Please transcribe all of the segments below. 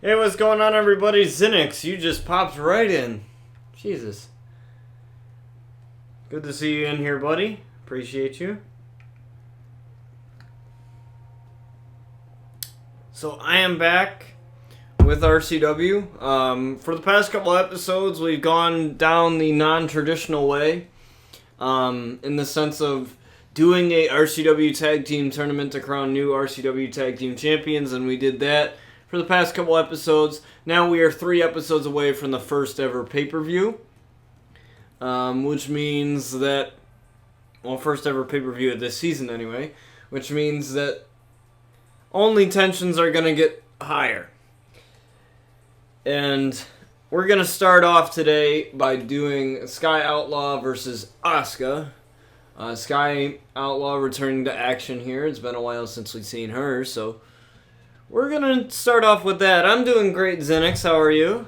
Hey, what's going on, everybody? Zinix, you just popped right in. Jesus. Good to see you in here, buddy. Appreciate you. So, I am back with RCW. For the past couple episodes, we've gone down the non-traditional way. In the sense of doing a RCW Tag Team Tournament to crown new RCW Tag Team Champions, and we did that for the past couple episodes. Now we are 3 episodes away from the first ever pay-per-view, which means that, well, first ever pay-per-view of this season anyway, which means that only tensions are going to get higher. And we're going to start off today by doing Sky Outlaw versus Asuka. Sky Outlaw returning to action here. It's been a while since we've seen her, so we're going to start off with that. I'm doing great, Zenix. How are you?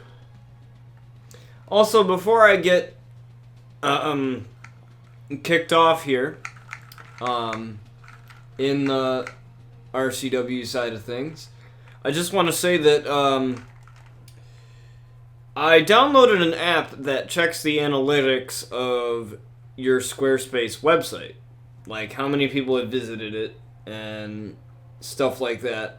Also, before I get kicked off here in the RCW side of things, I just want to say that I downloaded an app that checks the analytics of your Squarespace website, like how many people have visited it and stuff like that.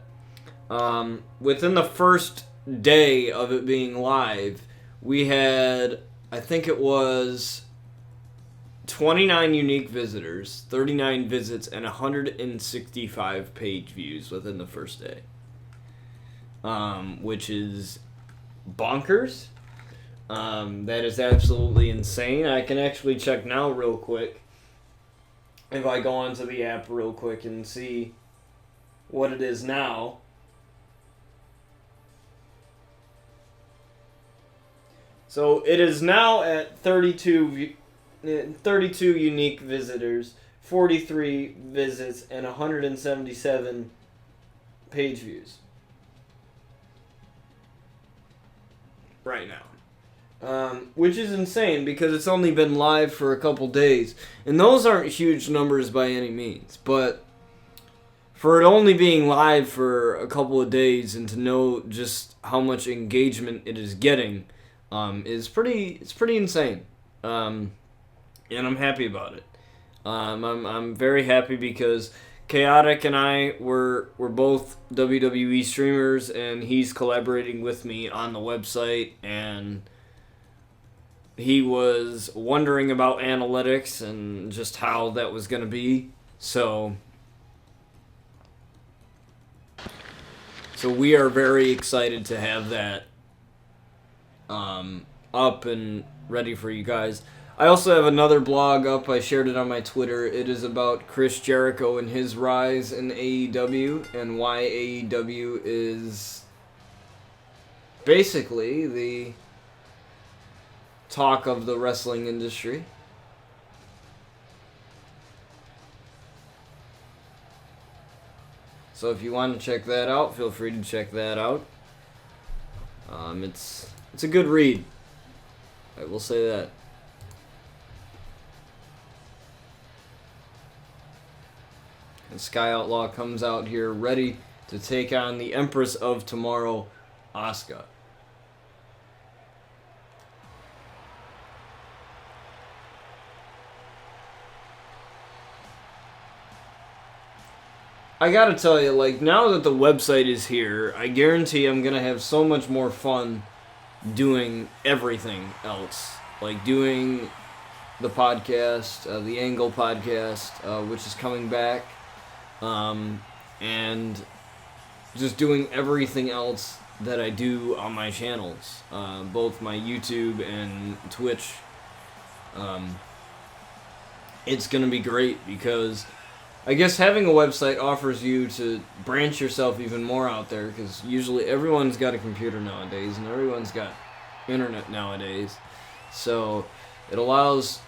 Within the first day of it being live, we had, I think it was 29 unique visitors, 39 visits, and 165 page views within the first day, which is bonkers. That is absolutely insane. I can actually check now real quick if I go onto the app real quick and see what it is now. So it is now at 32 unique visitors, 43 visits, and 177 page views right now. Which is insane because it's only been live for a couple days. And those aren't huge numbers by any means. But for it only being live for a couple of days and to know just how much engagement it is getting is pretty insane. And I'm happy about it. I'm very happy because Chaotic and I were both WWE streamers, and he's collaborating with me on the website, and he was wondering about analytics and just how that was going to be. So we are very excited to have that up and ready for you guys. I also have another blog up. I shared it on my Twitter. It is about Chris Jericho and his rise in AEW and why AEW is basically the talk of the wrestling industry. So if you want to check that out, feel free to check that out. It's a good read. I will say that. And Sky Outlaw comes out here ready to take on the Empress of Tomorrow, Asuka. I gotta tell you, like, now that the website is here, I guarantee I'm gonna have so much more fun doing everything else. Like doing the podcast, the Angle podcast, which is coming back, and just doing everything else that I do on my channels, both my YouTube and Twitch. It's gonna be great because I guess having a website offers you to branch yourself even more out there, because usually everyone's got a computer nowadays and everyone's got internet nowadays. So it allows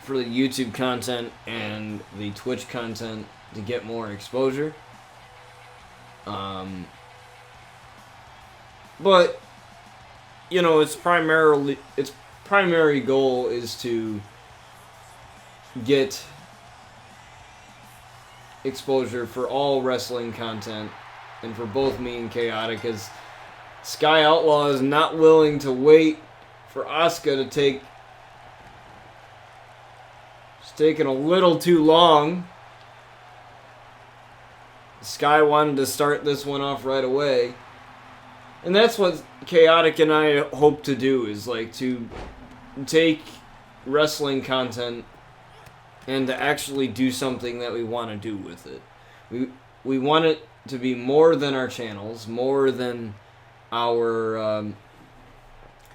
for the YouTube content and the Twitch content to get more exposure. But you know, its primary goal is to get exposure for all wrestling content, and for both me and Chaotic, as Sky Outlaw is not willing to wait for Asuka to take. It's taking a little too long. Sky wanted to start this one off right away. And that's what Chaotic and I hope to do, is like to take wrestling content and to actually do something that we want to do with it. We want it to be more than our channels, more than our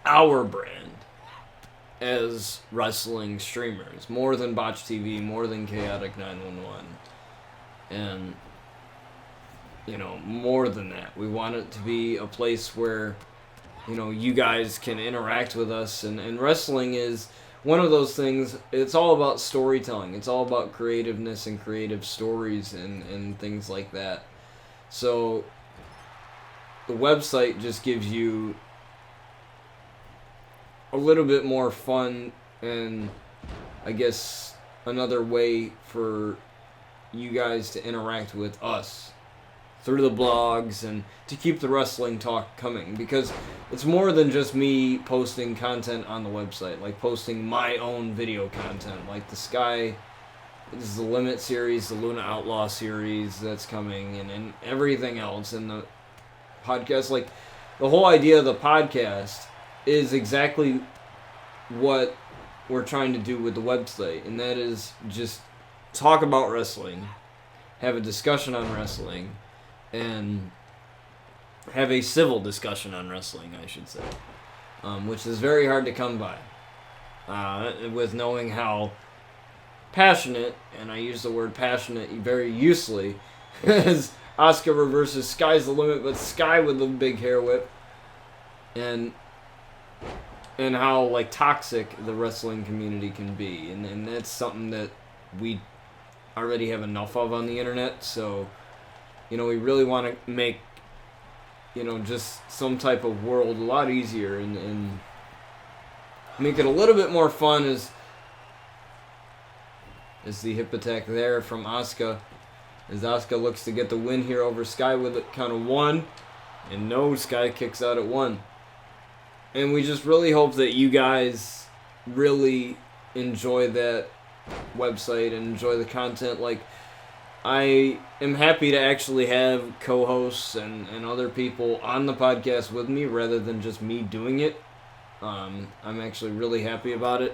brand as wrestling streamers, more than Botch TV, more than Chaotic 911, and more than that. We want it to be a place where you guys can interact with us, and wrestling is one of those things. It's all about storytelling. It's all about creativeness and creative stories and things like that. So the website just gives you a little bit more fun, and I guess another way for you guys to interact with us through the blogs and to keep the wrestling talk coming, because it's more than just me posting content on the website, like posting my own video content, like the Sky, this is the Limit series, the Luna Outlaw series that's coming, and everything else in the podcast. Like, the whole idea of the podcast is exactly what we're trying to do with the website, and that is just talk about wrestling, have a discussion on wrestling, and have a civil discussion on wrestling, I should say, which is very hard to come by, with knowing how passionate, and I use the word passionate very loosely, as Asuka versus Sky's the Limit, but Sky with the big hair whip, and how like toxic the wrestling community can be, and that's something that we already have enough of on the internet. So we really want to make just some type of world a lot easier, and make it a little bit more fun. As the hip attack there from Asuka, as Asuka looks to get the win here over Sky with a count of 1, and no, Sky kicks out at 1. And we just really hope that you guys really enjoy that website and enjoy the content. Like, I am happy to actually have co-hosts and other people on the podcast with me rather than just me doing it. I'm actually really happy about it.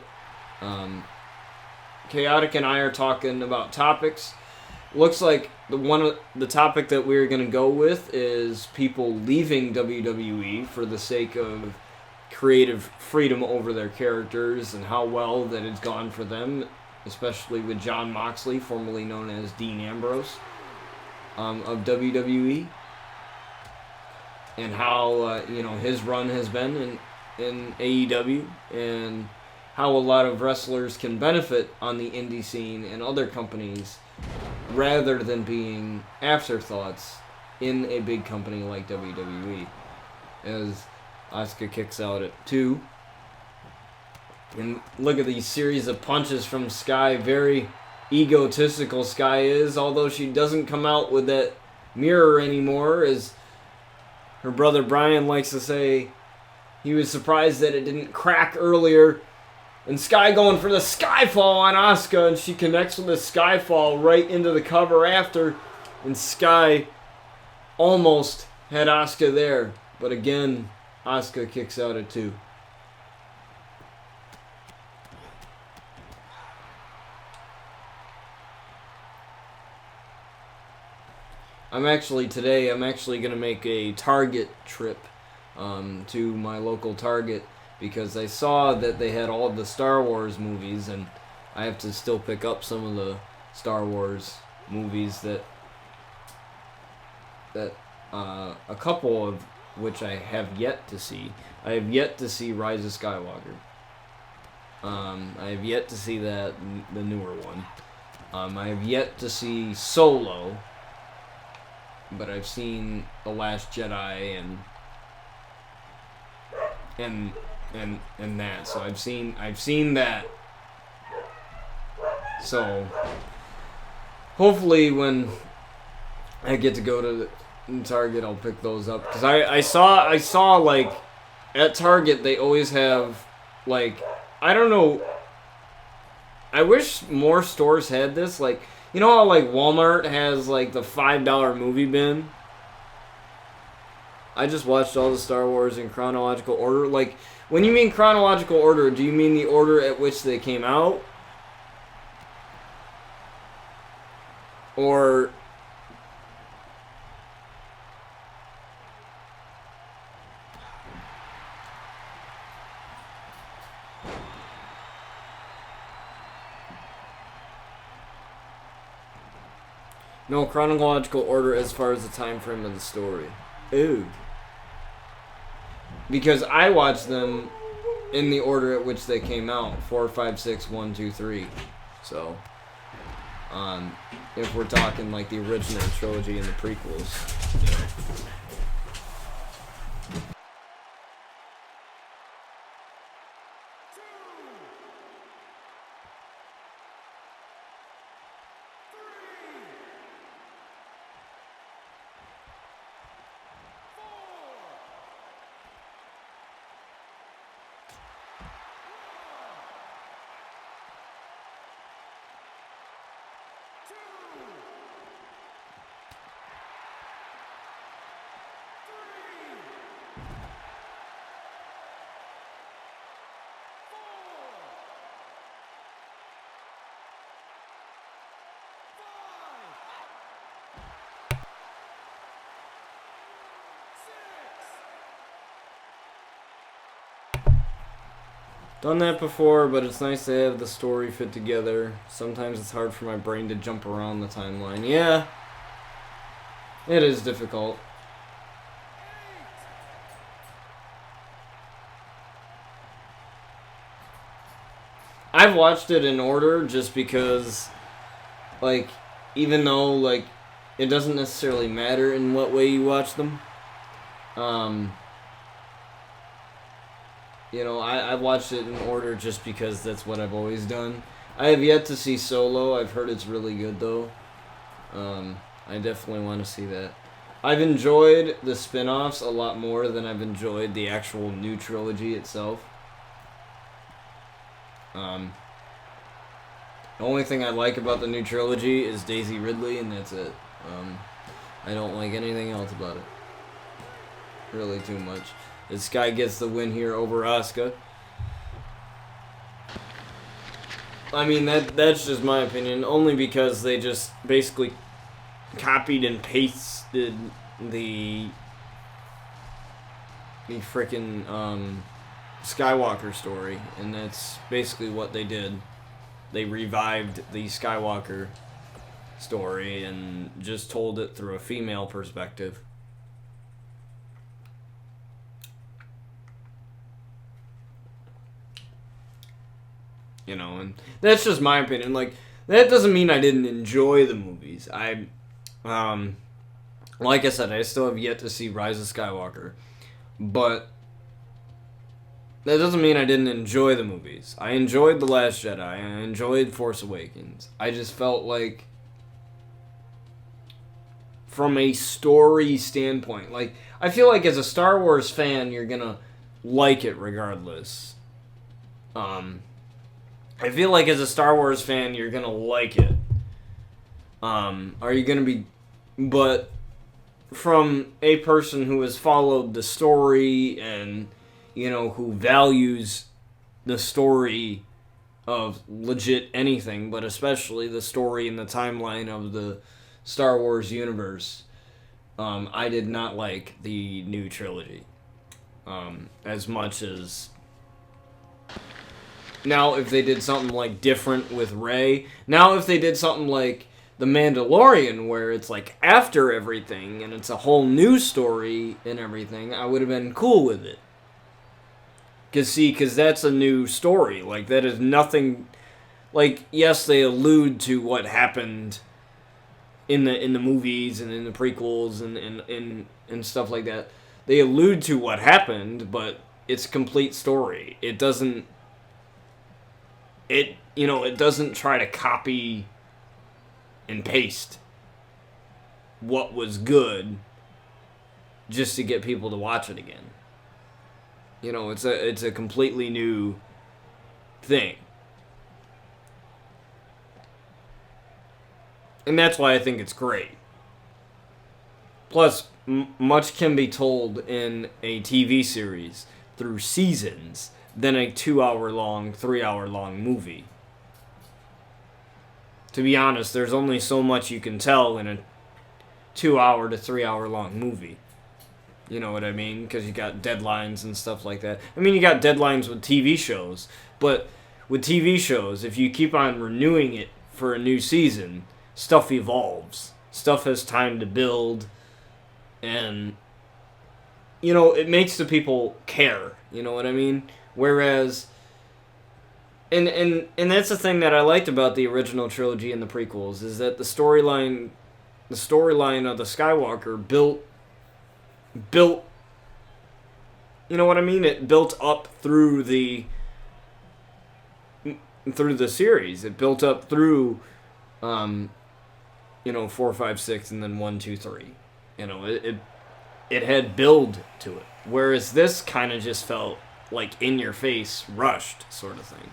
Chaotic and I are talking about topics. Looks like the topic that we're going to go with is people leaving WWE for the sake of creative freedom over their characters, and how well that it's gone for them, especially with Jon Moxley, formerly known as Dean Ambrose, of WWE, and how his run has been in AEW, and how a lot of wrestlers can benefit on the indie scene and other companies rather than being afterthoughts in a big company like WWE. As Asuka kicks out at 2. And look at these series of punches from Sky. Very egotistical Sky is, although she doesn't come out with that mirror anymore, as her brother Brian likes to say. He was surprised that it didn't crack earlier. And Sky going for the Skyfall on Asuka, and she connects with the Skyfall right into the cover after. And Sky almost had Asuka there, but again, Asuka kicks out at 2. I'm actually going to make a Target trip to my local Target, because I saw that they had all the Star Wars movies, and I have to still pick up some of the Star Wars movies that a couple of which I have yet to see. I have yet to see Rise of Skywalker. I have yet to see the newer one. I have yet to see Solo, but I've seen The Last Jedi and that. So I've seen that. So hopefully when I get to go to in Target, I'll pick those up. Because I saw, like, at Target, they always have, like, I don't know. I wish more stores had this. Like, you know how, like, Walmart has, like, the $5 movie bin? I just watched all the Star Wars in chronological order. Like, when you mean chronological order, do you mean the order at which they came out? Or... No, chronological order as far as the time frame of the story. Ooh. Because I watched them in the order at which they came out. 4, 5, 6, 1, 2, 3. So, if we're talking like the original trilogy and the prequels. Done that before, but it's nice to have the story fit together. Sometimes it's hard for my brain to jump around the timeline. Yeah, it is difficult. I've watched it in order just because, like, even though, like, it doesn't necessarily matter in what way you watch them. You know, I've watched it in order just because that's what I've always done. I have yet to see Solo. I've heard it's really good, though. I definitely want to see that. I've enjoyed the spin-offs a lot more than I've enjoyed the actual new trilogy itself. The only thing I like about the new trilogy is Daisy Ridley, and that's it. I don't like anything else about it. Really too much. This guy gets the win here over Asuka. I mean, that's just my opinion, only because they just basically copied and pasted the frickin' Skywalker story, and that's basically what they did. They revived the Skywalker story and just told it through a female perspective. You know, and that's just my opinion. Like, that doesn't mean I didn't enjoy the movies. Like I said, I still have yet to see Rise of Skywalker. But that doesn't mean I didn't enjoy the movies. I enjoyed The Last Jedi. I enjoyed Force Awakens. I just felt like, from a story standpoint, like, I feel like as a Star Wars fan, you're gonna like it regardless. I feel like as a Star Wars fan, you're gonna like it. Are you gonna be... But from a person who has followed the story and, you know, who values the story of legit anything, but especially the story and the timeline of the Star Wars universe, I did not like the new trilogy. As much as... Now, if they did something, like, different with Rey... Now, if they did something like The Mandalorian, where it's, like, after everything, and it's a whole new story and everything, I would have been cool with it. Because that's a new story. Like, that is nothing... Like, yes, they allude to what happened in the movies and in the prequels and stuff like that. They allude to what happened, but it's a complete story. It doesn't... It doesn't try to copy and paste what was good just to get people to watch it again. You know, it's a completely new thing. And that's why I think it's great. Plus, much can be told in a TV series through seasons than a 2-hour-long, 3-hour-long movie. To be honest, there's only so much you can tell in a 2-hour to 3-hour-long movie. You know what I mean? Because you got deadlines and stuff like that. I mean, you got deadlines with TV shows, but with TV shows, if you keep on renewing it for a new season, stuff evolves. Stuff has time to build, and, you know, it makes the people care. You know what I mean? Whereas, and that's the thing that I liked about the original trilogy and the prequels, is that the storyline of the Skywalker built, you know what I mean? It built up through the series. It built up through, 4, 5, 6, and then 1, 2, 3. You know, it had build to it. Whereas this kind of just felt like in your face, rushed sort of thing.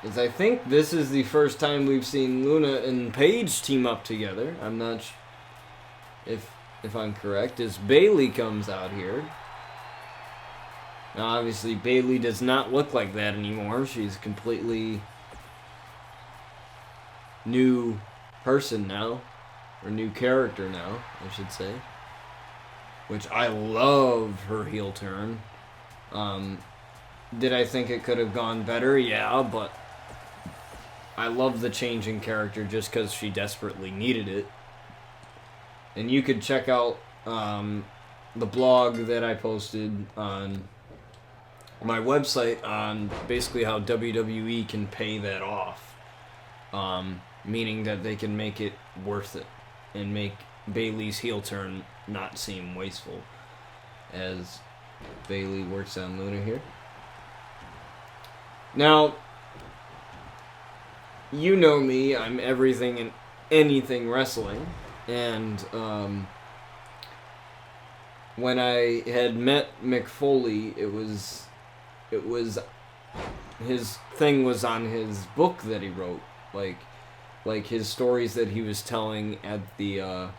Is I think this is the first time we've seen Luna and Paige team up together. I'm not if I'm correct, as Bailey comes out here. Now, obviously, Bailey does not look like that anymore. She's a completely new person now, or new character now, I should say. Which I love her heel turn. Did I think it could have gone better? Yeah, but I love the change in character just because she desperately needed it. And you could check out the blog that I posted on my website on basically how WWE can pay that off. Meaning that they can make it worth it and make Bayley's heel turn not seem wasteful. As Bayley works on Luna here. Now, you know me, I'm everything and anything wrestling, and when I had met Mick Foley, it was his thing was on his book that he wrote, like his stories that he was telling at the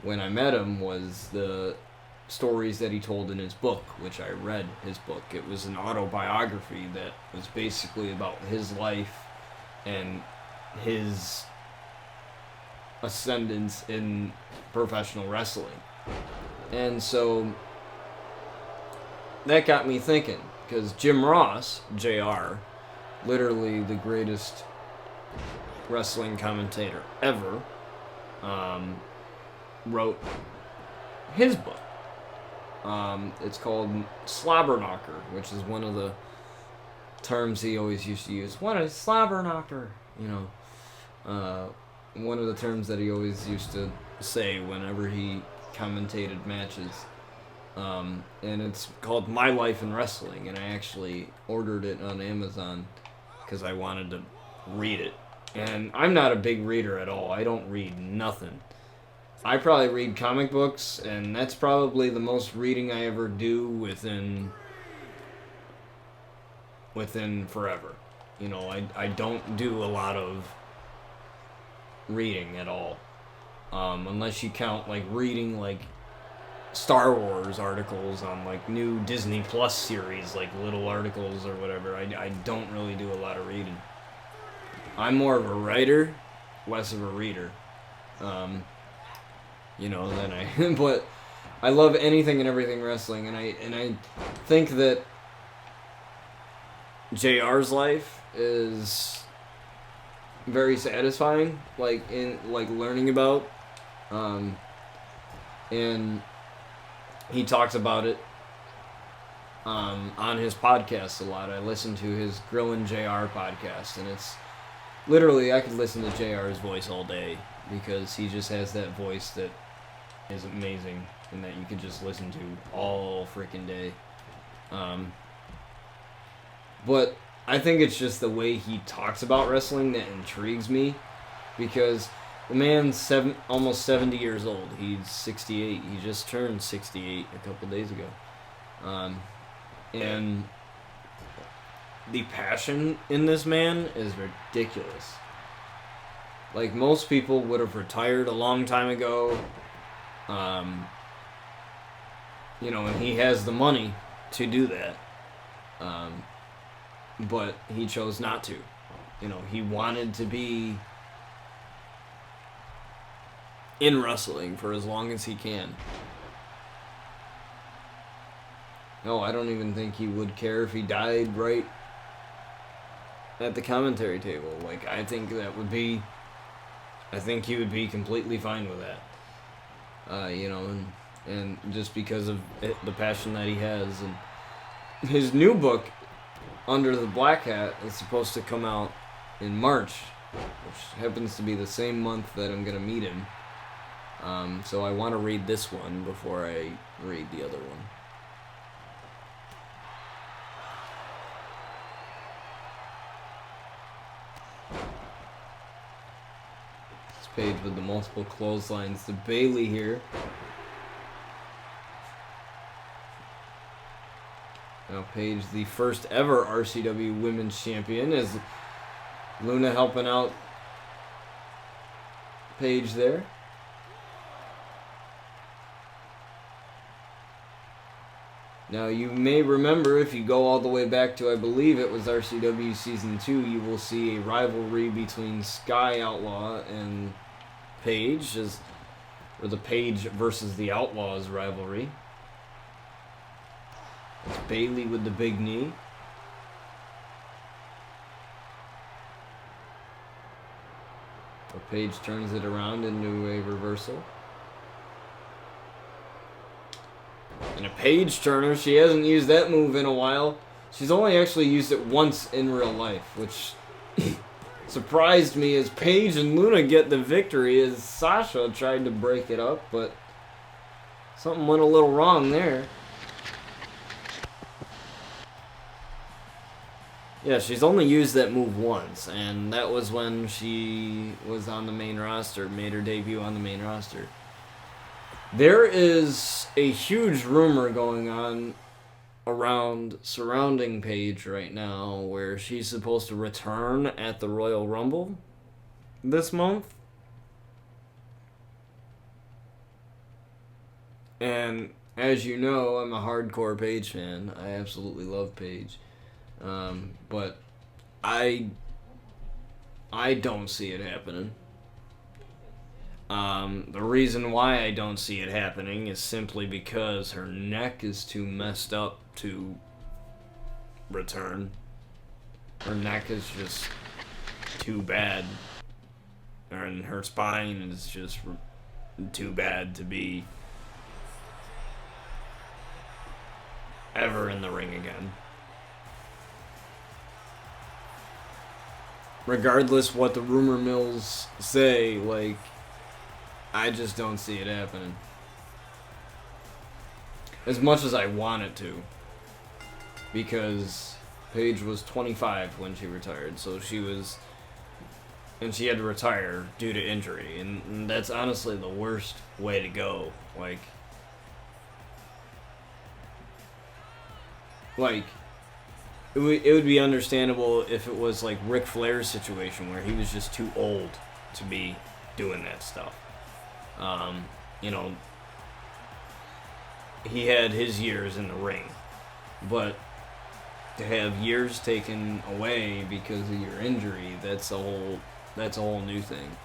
when I met him was the stories that he told in his book, which I read his book. It was an autobiography that was basically about his life and his ascendance in professional wrestling. And so that got me thinking, because Jim Ross, JR, literally the greatest wrestling commentator ever, wrote his book. It's called Slobberknocker, which is one of the terms he always used to use. What is Slobberknocker? You know, one of the terms that he always used to say whenever he commentated matches. And it's called My Life in Wrestling, and I actually ordered it on Amazon because I wanted to read it. And I'm not a big reader at all. I don't read nothing. I probably read comic books, and that's probably the most reading I ever do within forever. You know, I don't do a lot of reading at all. Unless you count, like, reading, like, Star Wars articles on, like, new Disney Plus series, like, little articles or whatever. I don't really do a lot of reading. I'm more of a writer, less of a reader. You know, than I... But I love anything and everything wrestling, and I think that JR's life is very satisfying, like, in, like, learning about, and he talks about it, on his podcast a lot. I listen to his Grillin' JR podcast, and it's, literally, I could listen to JR's voice all day, because he just has that voice that is amazing, and that you can just listen to all freaking day. But I think it's just the way he talks about wrestling that intrigues me, because the man's almost 70 years old. He's 68. He just turned 68 a couple days ago. And the passion in this man is ridiculous. Like, most people would have retired a long time ago. You know, and he has the money to do that. But he chose not to. You know, he wanted to be in wrestling for as long as he can. No, I don't even think he would care if he died right at the commentary table. Like, I think he would be completely fine with that. You know, and just because of the passion that he has. And his new book, Under the Black Hat, is supposed to come out in March, which happens to be the same month that I'm going to meet him. So I want to read this one before I read the other one. This page with the multiple clotheslines to Bailey here. Now Paige, the first ever RCW Women's Champion, is Luna helping out Paige there. Now you may remember, if you go all the way back to, I believe it was RCW Season 2, you will see a rivalry between Sky Outlaw and Paige, or the Paige versus the Outlaws rivalry. It's Bailey with the big knee. So Paige turns it around into a reversal. And a Paige turner, she hasn't used that move in a while. She's only actually used it once in real life, which surprised me as Paige and Luna get the victory, as Sasha tried to break it up, but something went a little wrong there. Yeah, she's only used that move once, and that was when she was on the main roster, made her debut on the main roster. There is a huge rumor going on surrounding Paige right now, where she's supposed to return at the Royal Rumble this month. And as you know, I'm a hardcore Paige fan. I absolutely love Paige. But I don't see it happening. The reason why I don't see it happening is simply because her neck is too messed up to return. Her neck is just too bad. And her spine is just too bad to be ever in the ring again. Regardless what the rumor mills say, like, I just don't see it happening. As much as I want it to. Because Paige was 25 when she retired, so she had to retire due to injury, and that's honestly the worst way to go. Like, it would be understandable if it was like Ric Flair's situation, where he was just too old to be doing that stuff. You know, he had his years in the ring, but to have years taken away because of your injury, that's a whole new thing.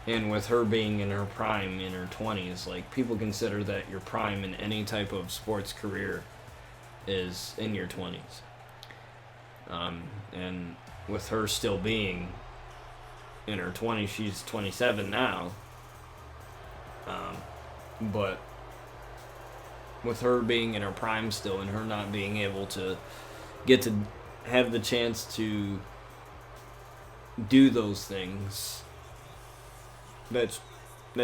And with her being in her prime, in her 20s, like, people consider that your prime in any type of sports career is in your 20s. And with her still being in her 20s, she's 27 now. But with her being in her prime still, and her not being able to get to have the chance to do those things that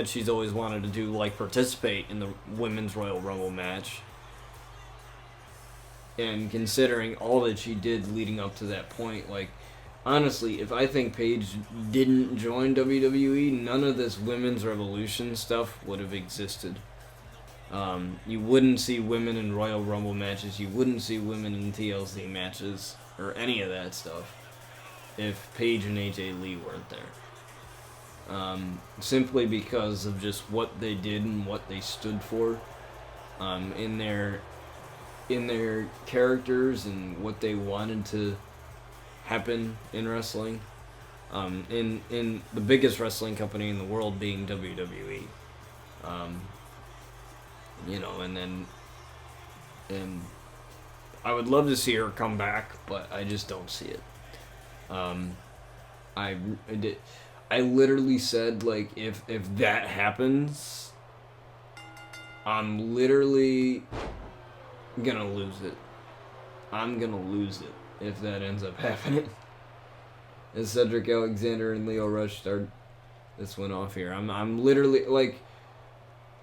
she's always wanted to do, like participate in the Women's Royal Rumble match, And considering all that she did leading up to that point, like, honestly, if I think Paige didn't join WWE, none of this women's revolution stuff would have existed. You wouldn't see women in Royal Rumble matches. You wouldn't see women in TLC matches or any of that stuff if Paige and AJ Lee weren't there. Simply because of just what they did and what they stood for in their characters and what they wanted to happen in wrestling. In the biggest wrestling company in the world being WWE. And I would love to see her come back, but I just don't see it. I literally said, like, if that happens, I'm literally gonna lose it. I'm gonna lose it if that ends up happening. As Cedric Alexander and Lio Rush start this one off here, I'm literally, like,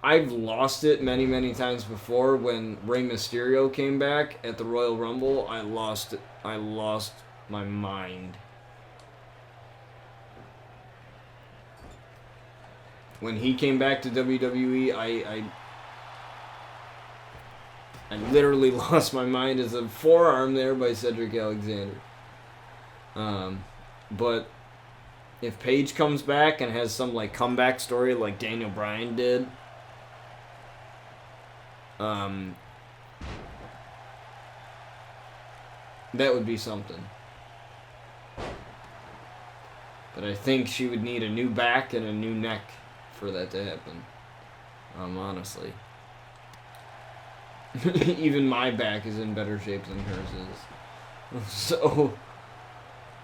I've lost it many, many times before. When Rey Mysterio came back at the Royal Rumble, I lost my mind. When he came back to WWE, I literally lost my mind as a forearm there by Cedric Alexander. But if Paige comes back and has some, like, comeback story like Daniel Bryan did, that would be something. But I think she would need a new back and a new neck for that to happen. Honestly. Even my back is in better shape than hers is. So,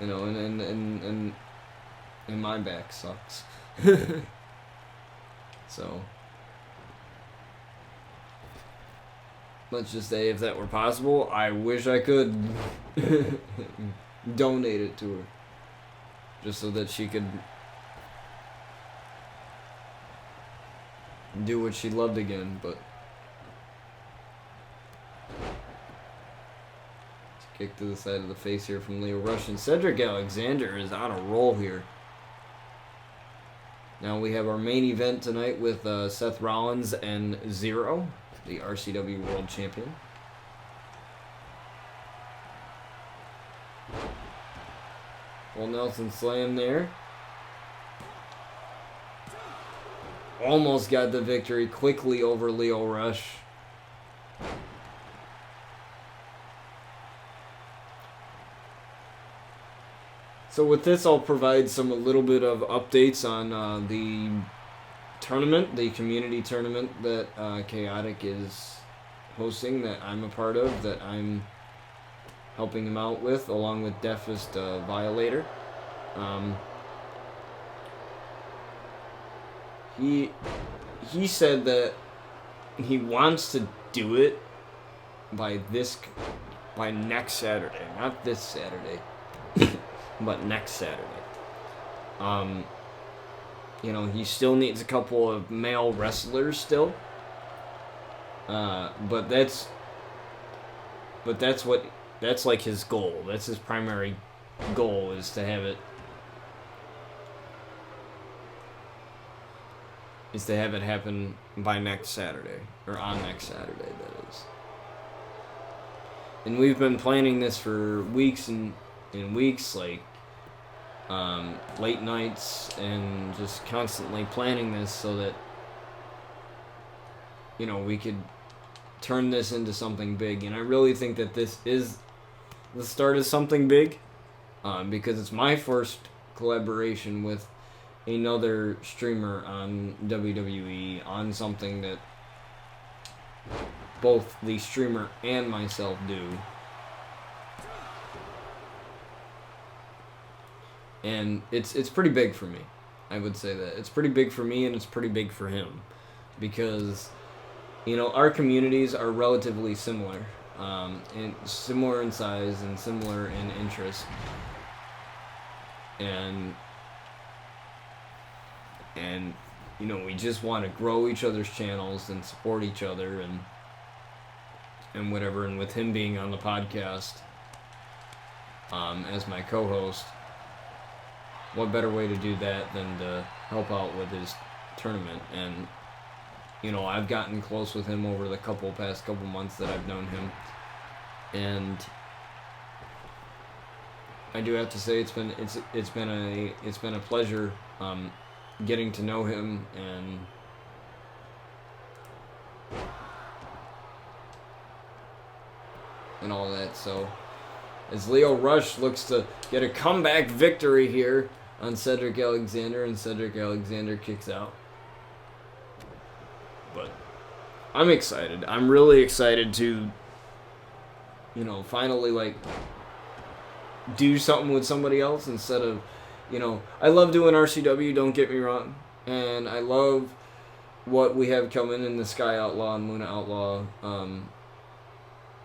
you know, and my back sucks. So, let's just say if that were possible, I wish I could donate it to her. Just so that she could do what she loved again, but kick to the side of the face here from Lio Rush, and Cedric Alexander is on a roll here. Now we have our main event tonight with Seth Rollins and Zero, the RCW World Champion. Full Nelson slam there. Almost got the victory quickly over Lio Rush. So with this, I'll provide a little bit of updates on the tournament, the community tournament that Chaotic is hosting, that I'm a part of, that I'm helping him out with, along with Deafest Violator. He said that he wants to do it by next Saturday, not this Saturday. But next Saturday. You know, he still needs a couple of male wrestlers still. But that's like his goal. That's his primary goal, is to have it happen by next Saturday, or on next Saturday, that is. And we've been planning this for weeks and weeks, like late nights, and just constantly planning this so that, you know, we could turn this into something big. And I really think that this is the start of something big, because it's my first collaboration with another streamer on WWE, on something that both the streamer and myself do. And it's pretty big for me. I would say that. It's pretty big for me, and it's pretty big for him. Because, you know, our communities are relatively similar. Similar in size and similar in interest. And you know, we just want to grow each other's channels and support each other, and whatever, and with him being on the podcast as my co-host, what better way to do that than to help out with his tournament? And you know, I've gotten close with him over the past couple months that I've known him, and I do have to say it's been a pleasure getting to know him and all that. So as Lio Rush looks to get a comeback victory here on Cedric Alexander, and Cedric Alexander kicks out. But I'm excited. I'm really excited to, you know, finally, like, do something with somebody else instead of, you know, I love doing RCW, don't get me wrong. And I love what we have coming in the Sky Outlaw and Luna Outlaw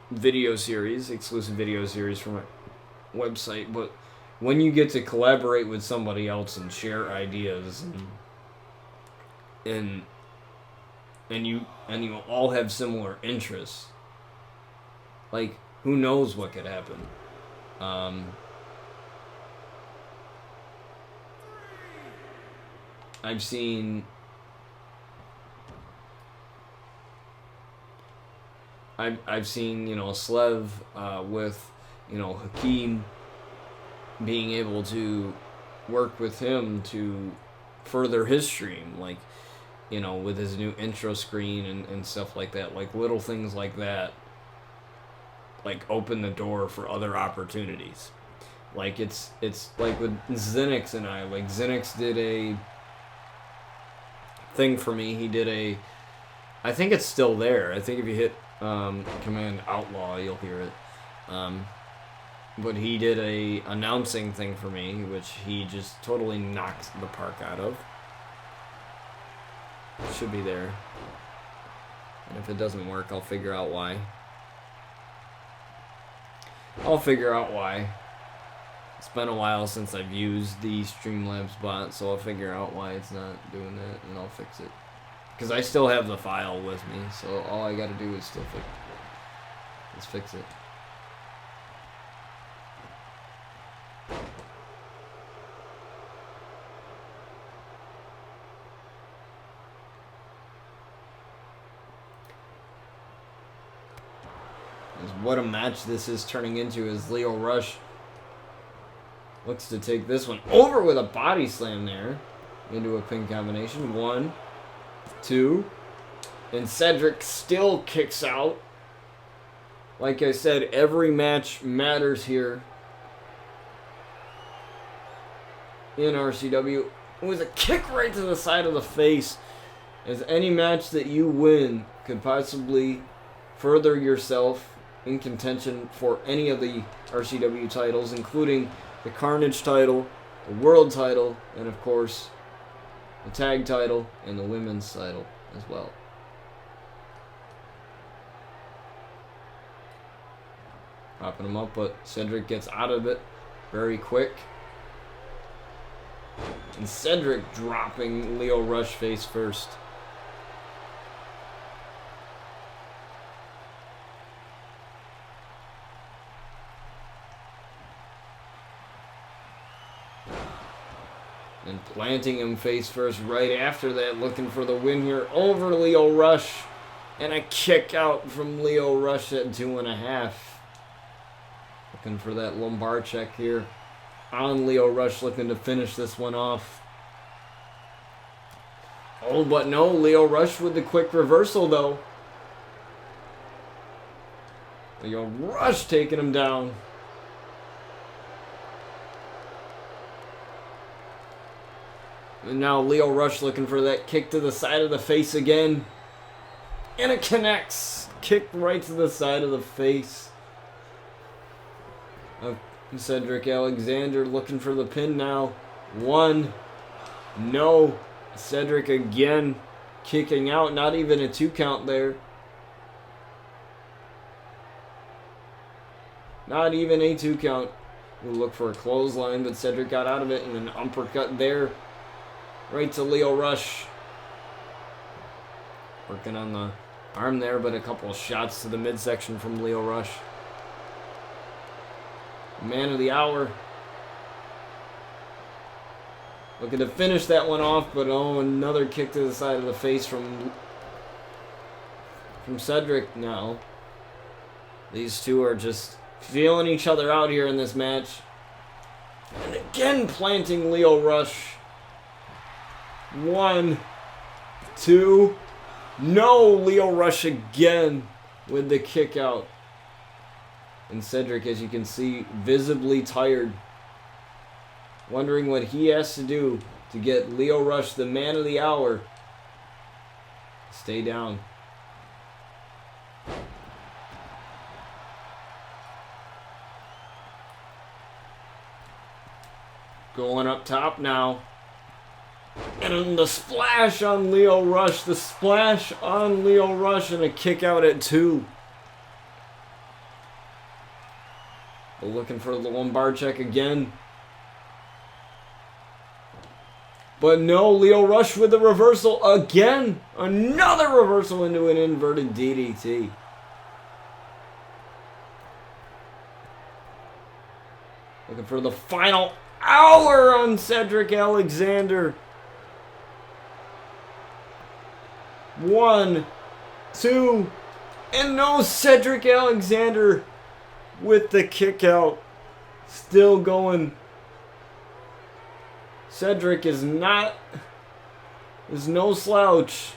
video series, exclusive video series for my website. But when you get to collaborate with somebody else and share ideas and you all have similar interests, like, who knows what could happen. I've seen you know, Slev with, you know, Hakeem, being able to work with him to further his stream, like, you know, with his new intro screen and stuff like that. Like, little things like that, like, open the door for other opportunities. Like, it's like with Zenix and I, like, Zenix did a thing for me. He did I think it's still there. I think if you hit Command Outlaw, you'll hear it. But he did a announcing thing for me, which he just totally knocked the park out of. It should be there. And if it doesn't work, I'll figure out why. It's been a while since I've used the Streamlabs bot, so I'll figure out why it's not doing that, and I'll fix it. Because I still have the file with me, so all I gotta do is fix it. What a match this is turning into, as Lio Rush looks to take this one over with a body slam there into a pin combination. 1, 2, and Cedric still kicks out. Like I said, every match matters here in RCW. It was a kick right to the side of the face, as any match that you win could possibly further yourself in contention for any of the RCW titles, including the Carnage title, the World title, and of course the Tag title and the Women's title as well. Popping him up, but Cedric gets out of it very quick. And Cedric dropping Lio Rush face first. And planting him face first right after that, looking for the win here over Lio Rush. And a kick out from Lio Rush at 2.5. Looking for that lumbar check here on Lio Rush, looking to finish this one off. Oh, but no, Lio Rush with the quick reversal though. Lio Rush taking him down. And now Lio Rush looking for that kick to the side of the face again. And it connects. Kick right to the side of the face of Cedric Alexander, looking for the pin now. 1. No. Cedric again kicking out. Not even a 2 count there. Not even a 2 count. We'll look for a clothesline, but Cedric got out of it, and an uppercut there. Right to Lio Rush. Working on the Arm there, but a couple of shots to the midsection from Lio Rush. Man of the hour. Looking to finish that one off, but oh, another kick to the side of the face from Cedric now. These two are just feeling each other out here in this match. And again planting Lio Rush. 1, 2. No, Lio Rush again with the kick out. And Cedric, as you can see, visibly tired. Wondering what he has to do to get Lio Rush, the man of the hour, stay down. Going up top now. And the splash on Lio Rush. The splash on Lio Rush and a kick out at 2. Looking for the lumbar check again. But no, Lio Rush with the reversal again. Another reversal into an inverted DDT. Looking for the final hour on Cedric Alexander. 1, 2, and no, Cedric Alexander with the kick out. Still going. Cedric is no slouch.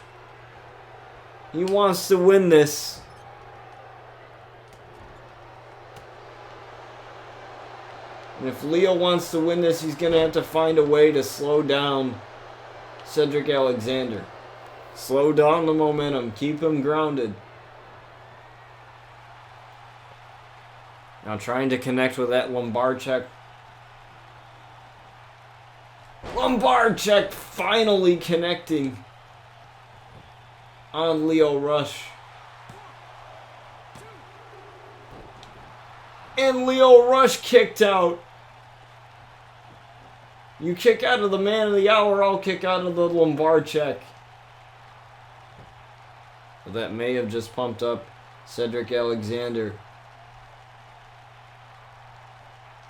He wants to win this. And if Lio wants to win this, he's going to have to find a way to slow down Cedric Alexander. Slow down the momentum. Keep him grounded. Now trying to connect with that lumbar check. Lumbar check finally connecting on Lio Rush. And Lio Rush kicked out. You kick out of the man of the hour, I'll kick out of the lumbar check. That may have just pumped up Cedric Alexander.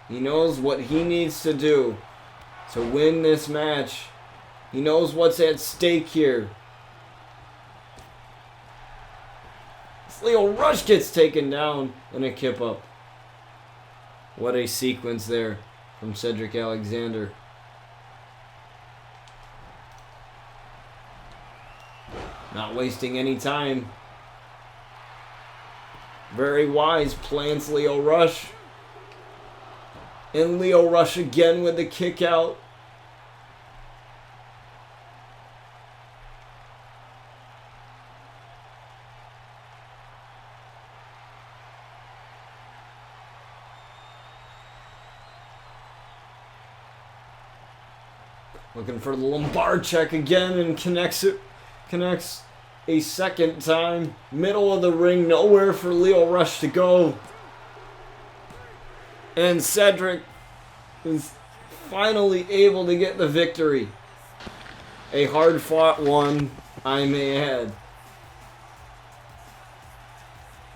He knows what he needs to do to win this match. He knows what's at stake here. Lio Rush gets taken down and a kip up. What a sequence there from Cedric Alexander. Not wasting any time. Very wise, plants Lio Rush. And Lio Rush again with the kick out. Looking for the lumbar check again and connects a second time. Middle of the ring, nowhere for Lio Rush to go. And Cedric is finally able to get the victory. A hard-fought one, I may add.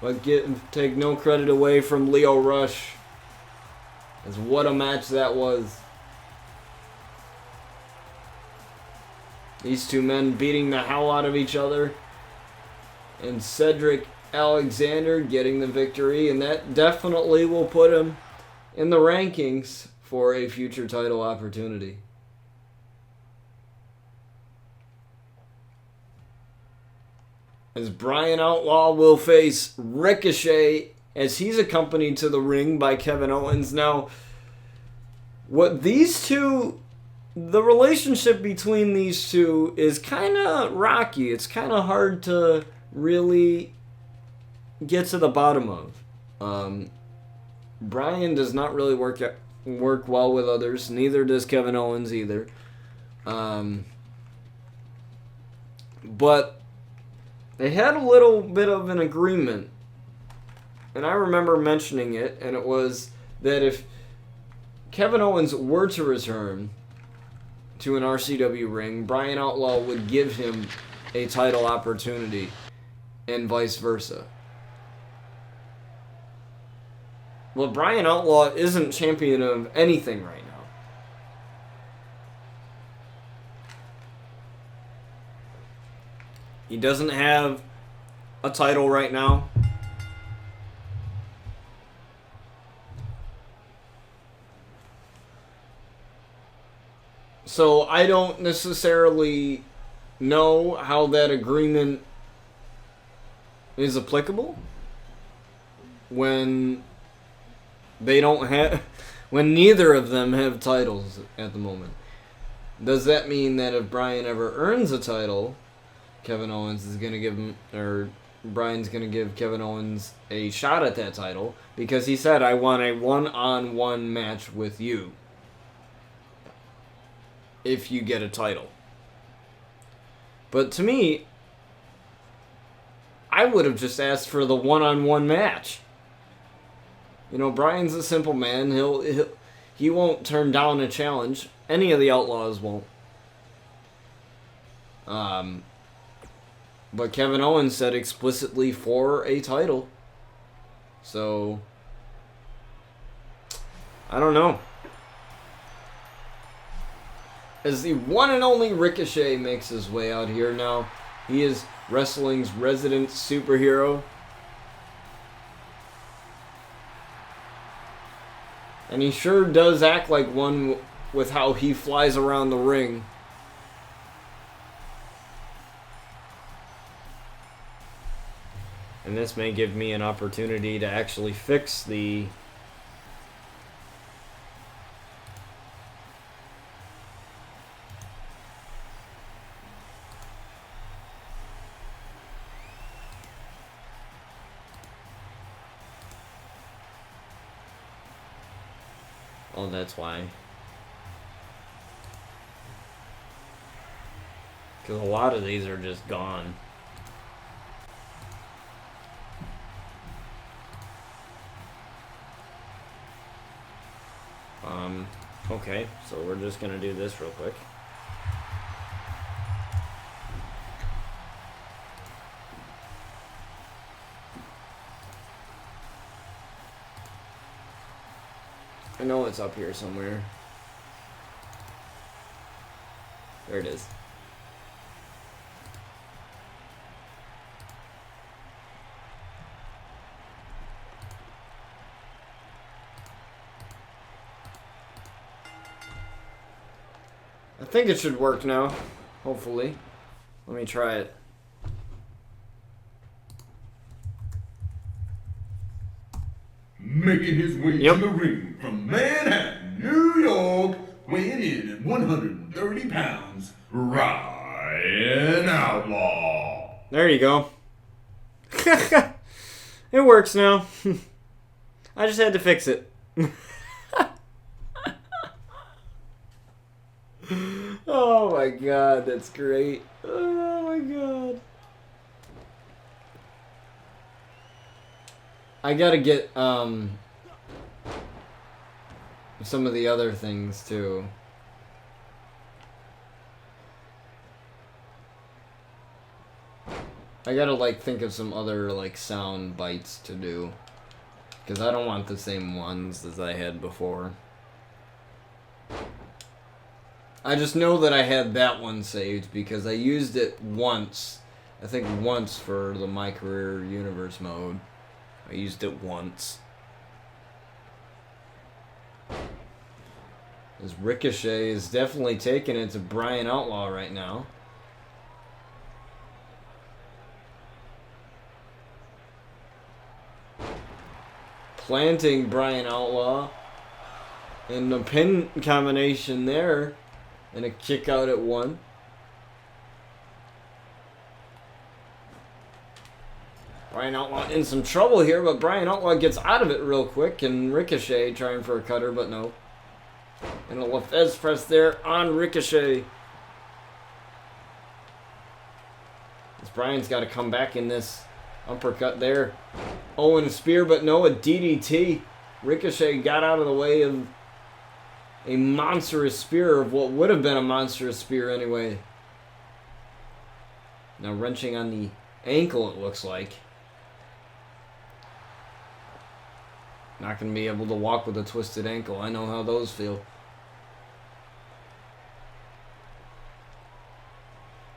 But take no credit away from Lio Rush. As what a match that was. These two men beating the hell out of each other. And Cedric Alexander getting the victory. And that definitely will put him in the rankings for a future title opportunity. As Brian Outlaw will face Ricochet as he's accompanied to the ring by Kevin Owens. Now, what these two... The relationship between these two is kind of rocky. It's kind of hard to really get to the bottom of. Brian does not really work well with others. Neither does Kevin Owens either. But they had a little bit of an agreement. And I remember mentioning it. And it was that if Kevin Owens were to return to an RCW ring, Brian Outlaw would give him a title opportunity. and vice versa. Well, Brian Outlaw isn't champion of anything right now. He doesn't have a title right now. So I don't necessarily know how that agreement is applicable when they don't have, when neither of them have titles at the moment. Does that mean that if Brian ever earns a title, Kevin Owens is going to give him, or Brian's going to give Kevin Owens a shot at that title because he said, I want a one-on-one match with you if you get a title. But to me, I would have just asked for the one-on-one match. You know, Brian's a simple man. He won't turn down a challenge. Any of the Outlaws won't. But Kevin Owens said explicitly for a title. So, I don't know. As the one and only Ricochet makes his way out here now, he is wrestling's resident superhero. And he sure does act like one with how he flies around the ring. And this may give me an opportunity to actually fix the oh, that's why. Because a lot of these are just gone. Okay, so we're just gonna do this real quick. I know it's up here somewhere. There it is. I think it should work now, hopefully. Let me try it. Making his way to the ring from Manhattan, New York, weighing in at 130 pounds, Brian Outlaw. There you go. It works now. I just had to fix it. Oh my god, that's great. Oh my god. I gotta get some of the other things too. I gotta like think of some other like sound bites to do, because I don't want the same ones as I had before. I just know that I had that one saved because I used it once. I think once for the My Career Universe mode. I used it once. This Ricochet is definitely taking it to Brian Outlaw right now. Planting Brian Outlaw. And the pin combination there. And a kick out at one. Brian Outlaw in some trouble here, but Brian Outlaw gets out of it real quick. And Ricochet trying for a cutter, but no. And a Lefez press there on Ricochet. As Brian's got to come back in this uppercut there. Oh, and a spear, but no, a DDT. Ricochet got out of the way of a monstrous spear, of what would have been a monstrous spear anyway. Now wrenching on the ankle, it looks like. Not going to be able to walk with a twisted ankle. I know how those feel.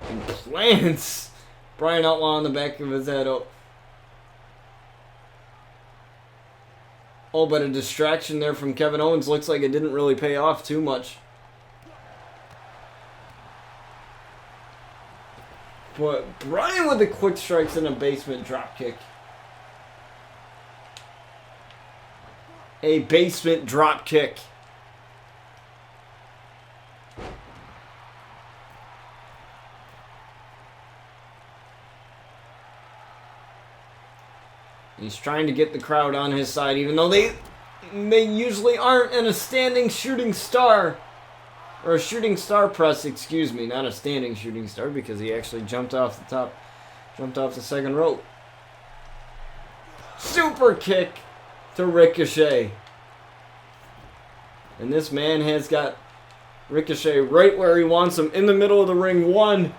And plants Brian Outlaw on the back of his head. Oh, but a distraction there from Kevin Owens. Looks like it didn't really pay off too much. But Brian with the quick strikes and a basement dropkick. A basement dropkick. He's trying to get the crowd on his side, even though they usually aren't in a standing shooting star. Or a shooting star press, excuse me. Not a standing shooting star, because he actually jumped off the top. Jumped off the second rope. Super kick to Ricochet. And this man has got Ricochet right where he wants him. In the middle of the ring. 1,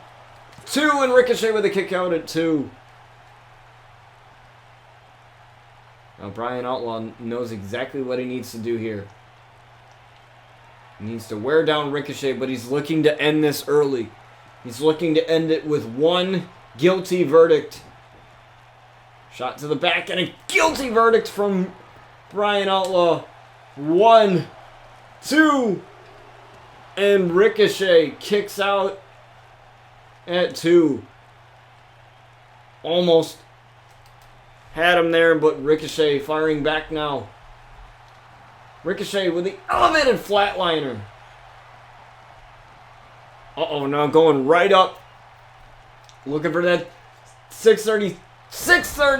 2, and Ricochet with a kick out at 2. Now Brian Outlaw knows exactly what he needs to do here. He needs to wear down Ricochet, but he's looking to end this early. He's looking to end it with 1 guilty verdict. Shot to the back and a guilty verdict from Brian Outlaw. 1, 2, and Ricochet kicks out at 2. Almost had him there, but Ricochet firing back now. Ricochet with the elevated flatliner. Uh-oh, now going right up. Looking for that 630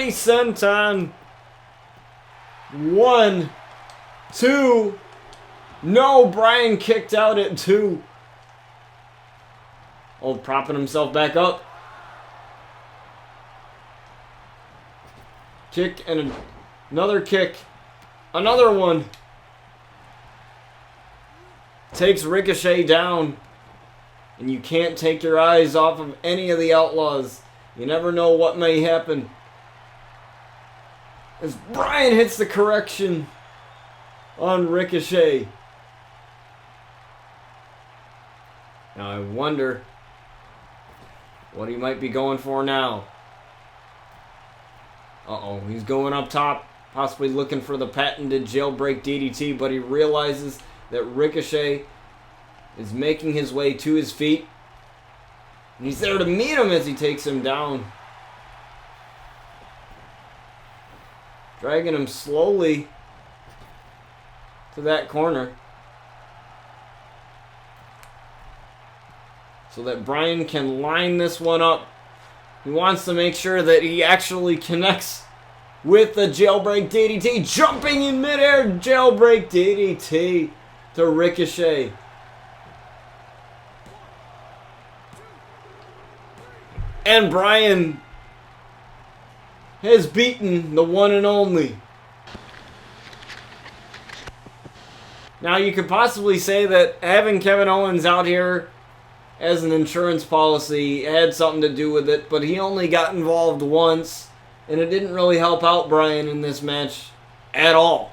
senton. 1, 2. No, Brian kicked out at 2. Oh, propping himself back up. Kick and another kick. Another one. Takes Ricochet down. And you can't take your eyes off of any of the Outlaws. You never know what may happen. As Brian hits the correction on Ricochet. Now I wonder what he might be going for now. Uh-oh, he's going up top. Possibly looking for the patented jailbreak DDT, but he realizes that Ricochet is making his way to his feet. And he's there to meet him as he takes him down. Dragging him slowly to that corner. So that Brian can line this one up. He wants to make sure that he actually connects with the jailbreak DDT. Jumping in midair, jailbreak DDT to Ricochet. And Brian has beaten the one and only. Now you could possibly say that having Kevin Owens out here as an insurance policy had something to do with it, but he only got involved once, and it didn't really help out Brian in this match at all.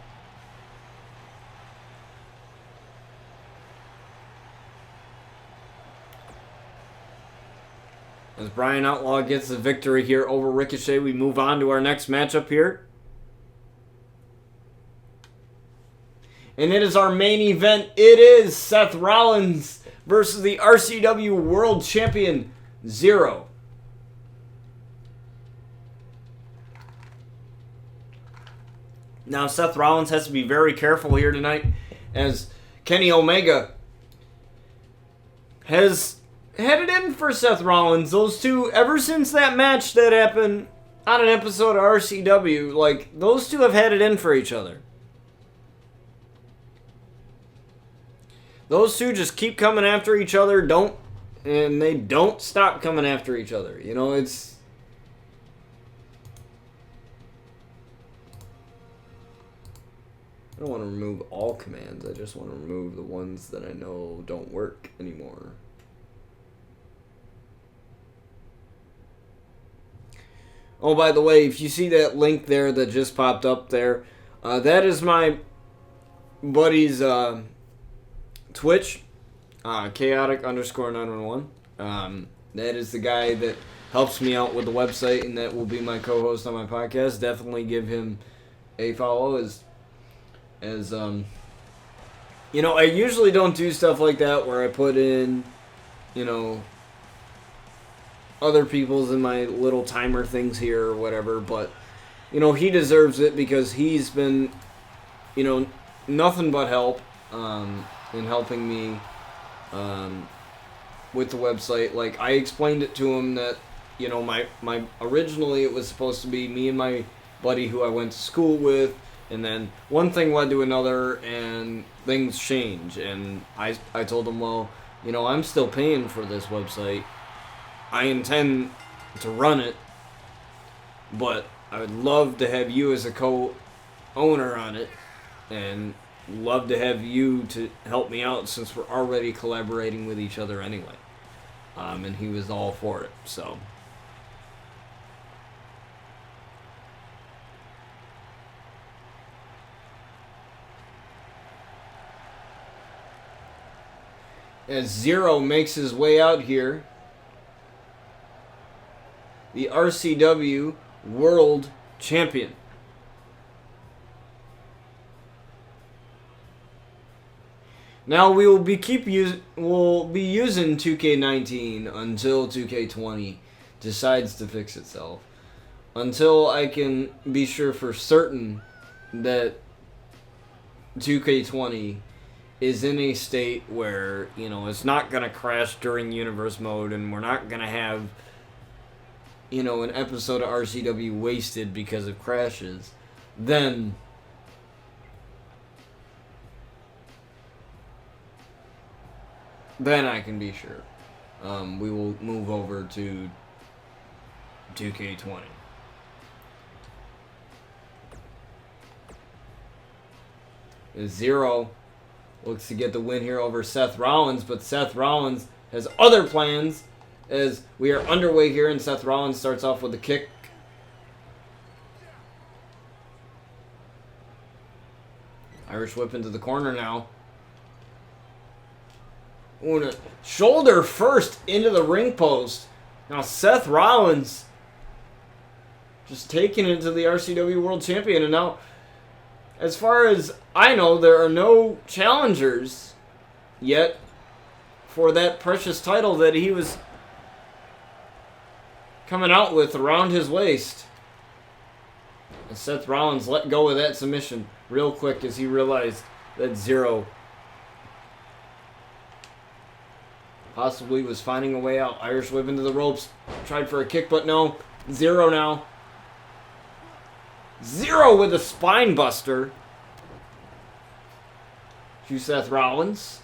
As Brian Outlaw gets the victory here over Ricochet, we move on to our next matchup here. And it is our main event. It is Seth Rollins versus the RCW World Champion Zero. Now Seth Rollins has to be very careful here tonight, as Kenny Omega has headed in for Seth Rollins. Those two, ever since that match that happened on an episode of RCW, like, those two have headed in for each other. Those two just keep coming after each other, and they don't stop coming after each other. You know, it's... I don't want to remove all commands. I just want to remove the ones that I know don't work anymore. Oh, by the way, if you see that link there that just popped up there, that is my buddy's Twitch, chaotic_911. That is the guy that helps me out with the website, and that will be my co-host on my podcast. Definitely give him a follow. As you know, I usually don't do stuff like that where I put in, you know, other people's in my little timer things here or whatever, but, you know, he deserves it because he's been, you know, nothing but help in helping me with the website. Like, I explained it to him that, you know, my originally it was supposed to be me and my buddy who I went to school with, and then one thing led to another, and things change. And I told him, well, you know, I'm still paying for this website. I intend to run it, but I would love to have you as a co-owner on it, and love to have you to help me out since we're already collaborating with each other anyway. And he was all for it, so. As Zero makes his way out here, the RCW World Champion. Now we will be we'll be using 2K19 until 2K20 decides to fix itself. Until I can be sure for certain that 2K20 is in a state where, you know, it's not going to crash during universe mode, and we're not going to have, you know, an episode of RCW wasted because of crashes, then I can be sure. We will move over to 2K20. Zero looks to get the win here over Seth Rollins, but Seth Rollins has other plans as we are underway here, and Seth Rollins starts off with a kick. Irish whip into the corner now. Ooh, shoulder first into the ring post. Now Seth Rollins just taking it to the RCW World Champion. And now, as far as I know, there are no challengers yet for that precious title that he was coming out with around his waist. And Seth Rollins let go of that submission real quick as he realized that Zero possibly was finding a way out. Irish whip into the ropes. Tried for a kick, but no. Zero now. Zero with a spine buster to Seth Rollins.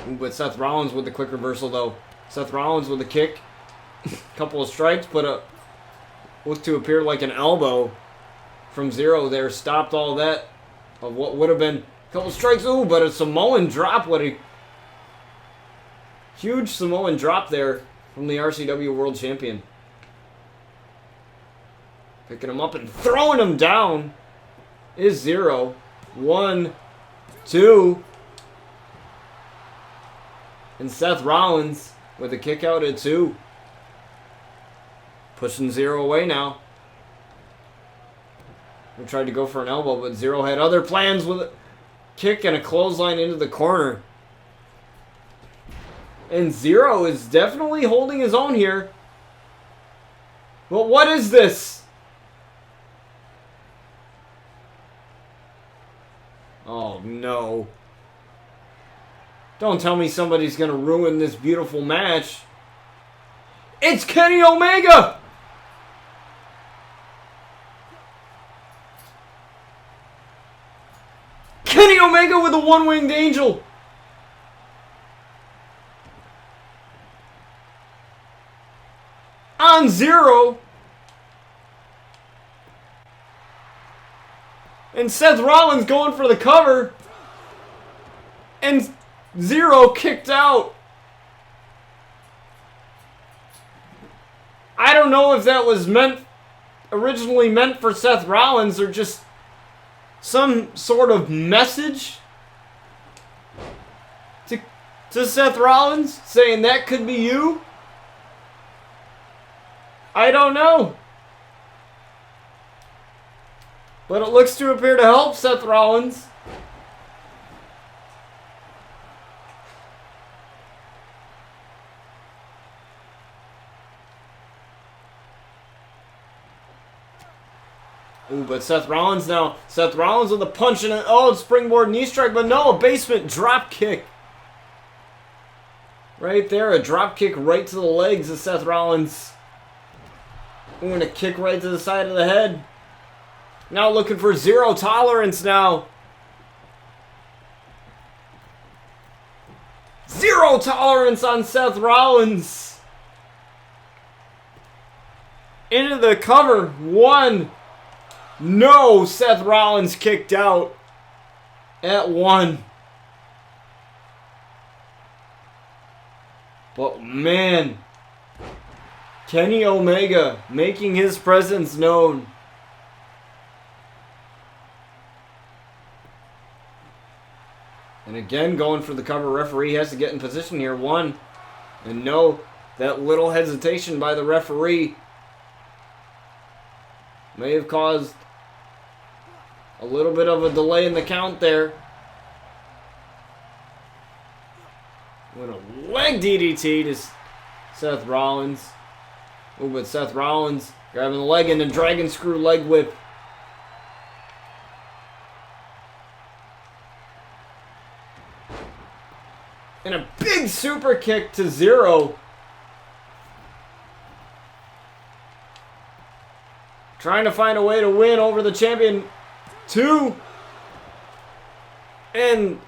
But Seth Rollins with the quick reversal, though. Seth Rollins with a kick. Couple of strikes, but looked to appear like an elbow from Zero there. Stopped all that of what would have been a couple strikes. Ooh, but a Samoan drop. What a huge Samoan drop there from the RCW World Champion. Picking him up and throwing him down is Zero. 1, 2. And Seth Rollins with a kick out at 2. Pushing Zero away now. We tried to go for an elbow, but Zero had other plans with a kick and a clothesline into the corner. And Zero is definitely holding his own here. But what is this? Oh, no. Don't tell me somebody's going to ruin this beautiful match. It's Kenny Omega! Kenny Omega with a one-winged angel! On Zero! And Seth Rollins going for the cover. And Zero kicked out. I don't know if that was originally meant for Seth Rollins or just some sort of message to Seth Rollins saying that could be you. I don't know. But it looks to appear to help Seth Rollins. Ooh, but Seth Rollins now. Seth Rollins with a punch and a springboard knee strike, but no, a basement drop kick. Right there, a drop kick right to the legs of Seth Rollins. Ooh, and a kick right to the side of the head. Now looking for zero tolerance now. Zero tolerance on Seth Rollins. Into the cover. One. No, Seth Rollins kicked out at 1. But man, Kenny Omega making his presence known. And again, going for the cover. Referee has to get in position here. 1. And no, that little hesitation by the referee may have caused a little bit of a delay in the count there. What a leg DDT to Seth Rollins. Oh, but Seth Rollins grabbing the leg and a dragon screw leg whip. And a big super kick to Zero. Trying to find a way to win over the champion. 2. And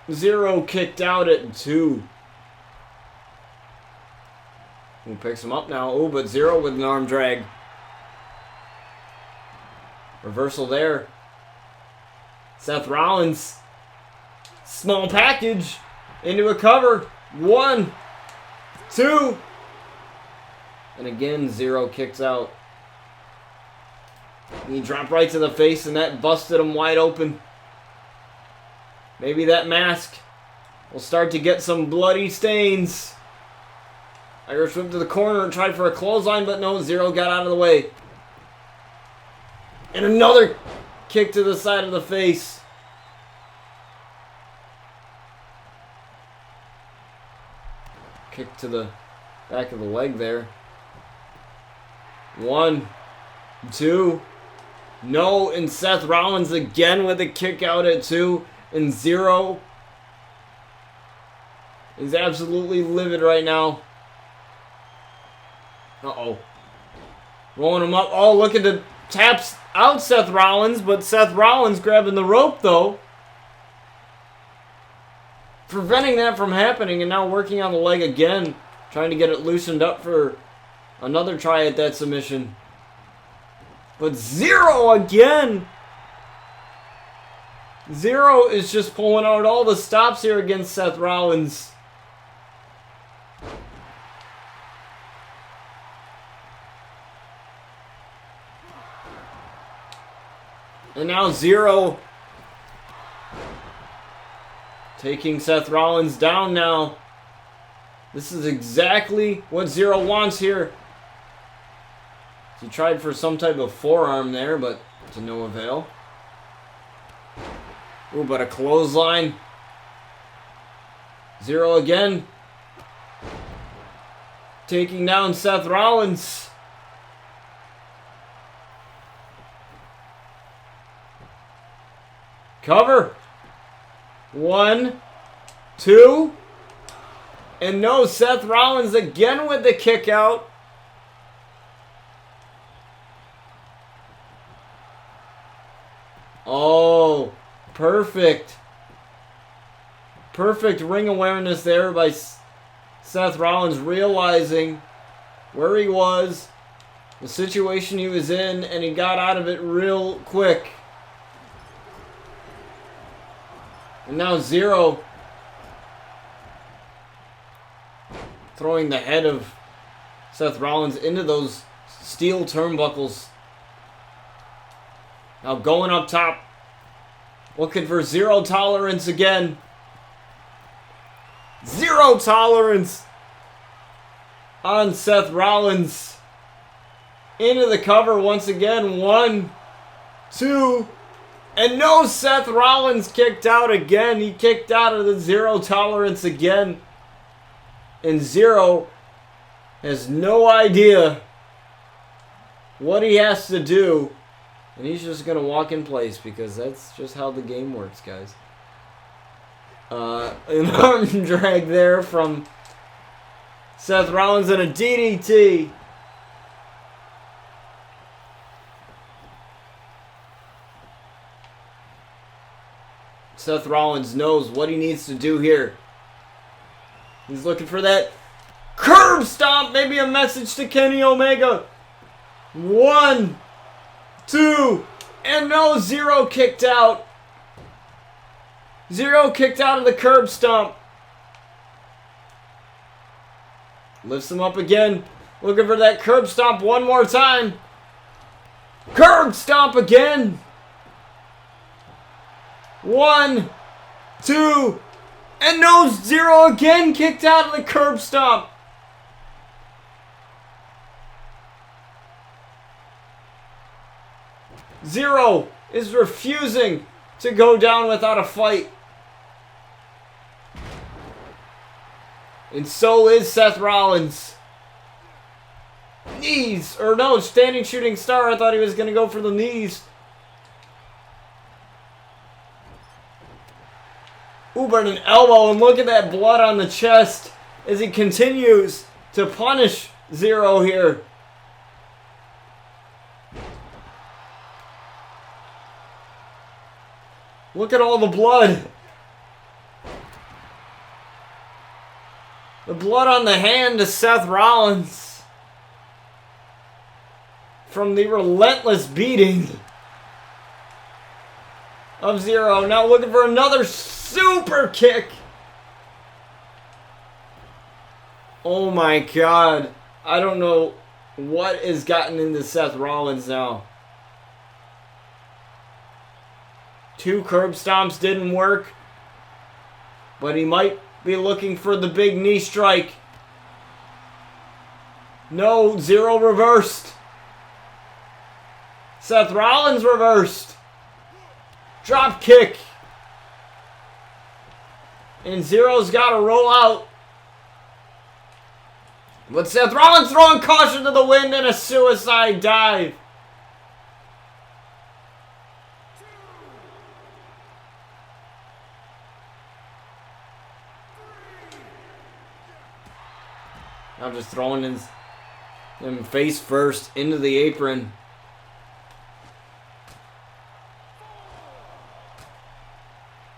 Zero kicked out at 2. Who picks him up now? Oh, but Zero with an arm drag. Reversal there. Seth Rollins. Small package. Into a cover. 1. 2. And again, Zero kicks out. He dropped right to the face, and that busted him wide open. Maybe that mask will start to get some bloody stains. Irish whip to the corner and tried for a clothesline, but no, Zero got out of the way. And another kick to the side of the face. Kick to the back of the leg there. 1, 2. No, and Seth Rollins again with a kick out at 2. And Zero is absolutely livid right now. Uh-oh. Rolling him up. Oh, looking to tap out Seth Rollins, but Seth Rollins grabbing the rope, though. Preventing that from happening, and now working on the leg again. Trying to get it loosened up for another try at that submission. But Zero again. Zero is just pulling out all the stops here against Seth Rollins. And now Zero taking Seth Rollins down now. This is exactly what Zero wants here. He tried for some type of forearm there, but to no avail. Ooh, but a clothesline. Zero again. Taking down Seth Rollins. Cover. 1, 2. And no, Seth Rollins again with the kick out. Oh, perfect. Perfect ring awareness there by Seth Rollins, realizing where he was, the situation he was in, and he got out of it real quick. And now Zero throwing the head of Seth Rollins into those steel turnbuckles. Now going up top. Looking for zero tolerance again. Zero tolerance on Seth Rollins. Into the cover once again. 1, 2, and no, Seth Rollins kicked out again. He kicked out of the zero tolerance again. And Zero has no idea what he has to do. And he's just going to walk in place because that's just how the game works, guys. An arm drag there from Seth Rollins and a DDT. Seth Rollins knows what he needs to do here. He's looking for that curb stomp. Maybe a message to Kenny Omega. 1, 2, and no, Zero kicked out. Zero kicked out of the curb stomp. Lifts him up again. Looking for that curb stomp one more time. Curb stomp again. 1, 2, and no, Zero again kicked out of the curb stomp. Zero is refusing to go down without a fight. And so is Seth Rollins. Knees, or no, standing shooting star. I thought he was going to go for the knees. Ooh, but an elbow, and look at that blood on the chest as he continues to punish Zero here. Look at all the blood. The blood on the hand to Seth Rollins from the relentless beating of Zero. Now looking for another super kick. Oh my God. I don't know what has gotten into Seth Rollins now. 2 curb stomps didn't work. But he might be looking for the big knee strike. No, Zero reversed. Seth Rollins reversed. Drop kick. And Zero's got to roll out. But Seth Rollins throwing caution to the wind and a suicide dive. Now just throwing him face first into the apron.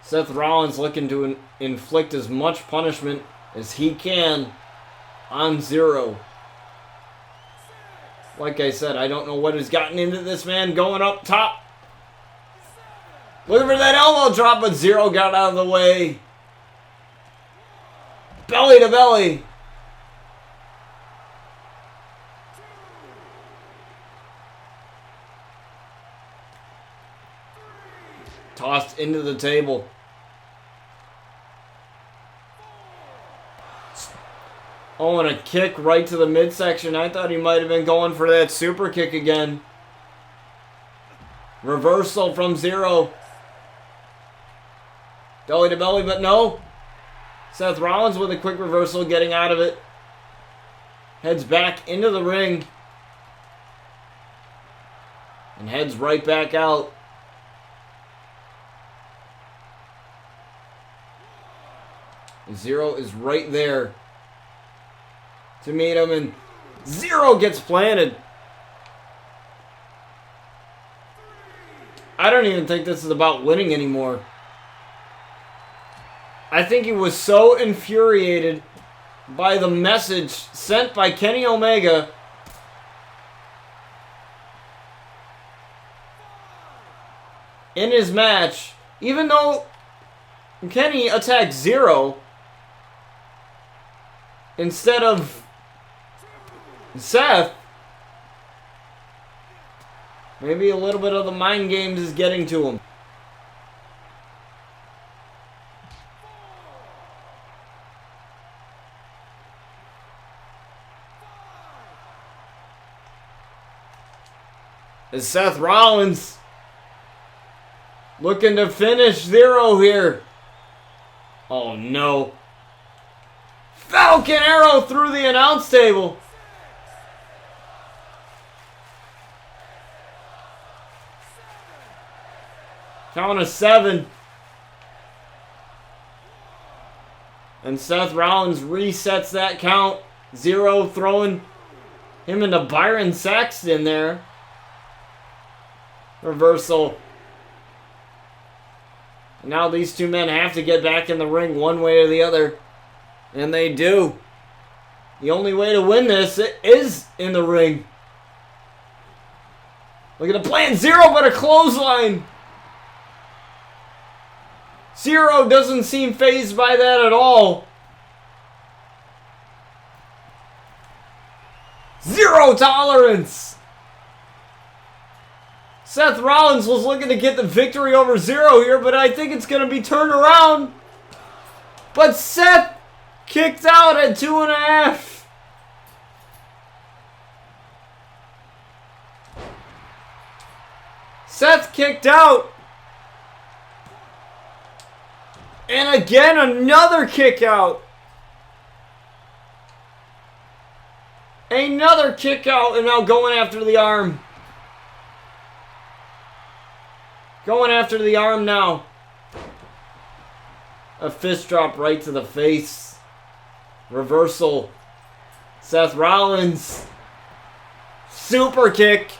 Seth Rollins looking to inflict as much punishment as he can on Zero. Like I said, I don't know what has gotten into this man going up top. Looking for that elbow drop, but Zero got out of the way. Belly to belly. Tossed into the table. Oh, and a kick right to the midsection. I thought he might have been going for that super kick again. Reversal from Zero. Belly to belly, but no. Seth Rollins with a quick reversal, getting out of it. Heads back into the ring. And heads right back out. Zero is right there to meet him, and Zero gets planted. I don't even think this is about winning anymore. I think he was so infuriated by the message sent by Kenny Omega in his match, even though Kenny attacked Zero instead of Seth, maybe a little bit of the mind games is getting to him. Is Seth Rollins looking to finish Zero here? Oh no. Falcon Arrow through the announce table. Count of 7. And Seth Rollins resets that count. Zero throwing him into Byron Saxton there. Reversal. And now these two men have to get back in the ring one way or the other. And they do. The only way to win this is in the ring. Look at the plan. Zero, but a clothesline. Zero doesn't seem fazed by that at all. Zero tolerance. Seth Rollins was looking to get the victory over Zero here, but I think it's going to be turned around. But Seth kicked out at 2.5. Seth kicked out. And again, another kick out. Another kick out, and now going after the arm. Going after the arm now. A fist drop right to the face. Reversal. Seth Rollins. Super kick.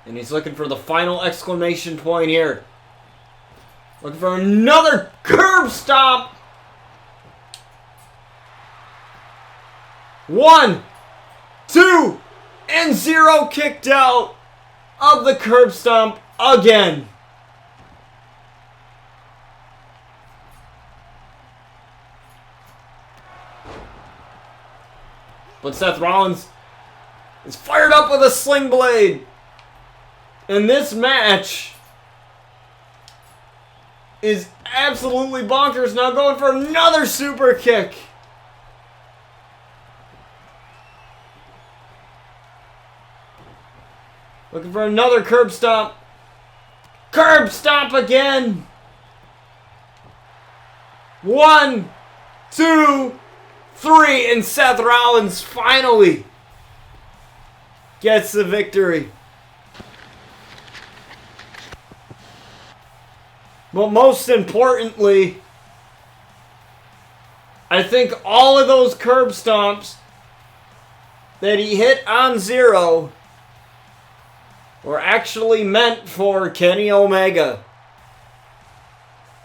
And he's looking for the final exclamation point here. Looking for another curb stomp. 1, 2, and Zero kicked out of the curb stomp again. But Seth Rollins is fired up with a sling blade. And this match is absolutely bonkers. Now going for another super kick. Looking for another curb stomp. Curb stomp again. 1, 2, 3. And Seth Rollins finally gets the victory. But most importantly, I think all of those curb stomps that he hit on Zero were actually meant for Kenny Omega.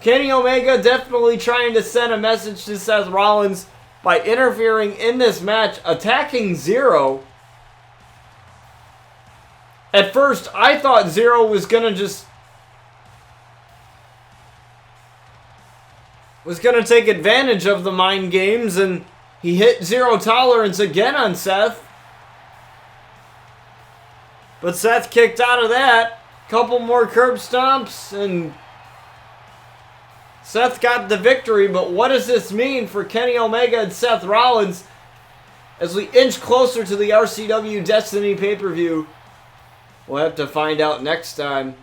Kenny Omega definitely trying to send a message to Seth Rollins by interfering in this match, attacking Zero. At first, I thought Zero was gonna take advantage of the mind games, and he hit Zero tolerance again on Seth. But Seth kicked out of that. Couple more curb stomps, and Seth got the victory. But what does this mean for Kenny Omega and Seth Rollins as we inch closer to the RCW Destiny pay-per-view? We'll have to find out next time.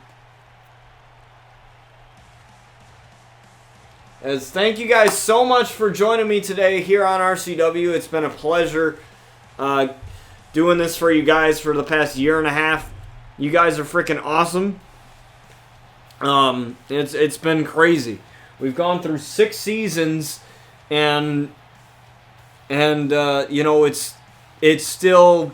As thank you guys so much for joining me today here on RCW. It's been a pleasure doing this for you guys for the past year and a half. You guys are freaking awesome. It's been crazy. We've gone through 6 seasons, and you know, it's still,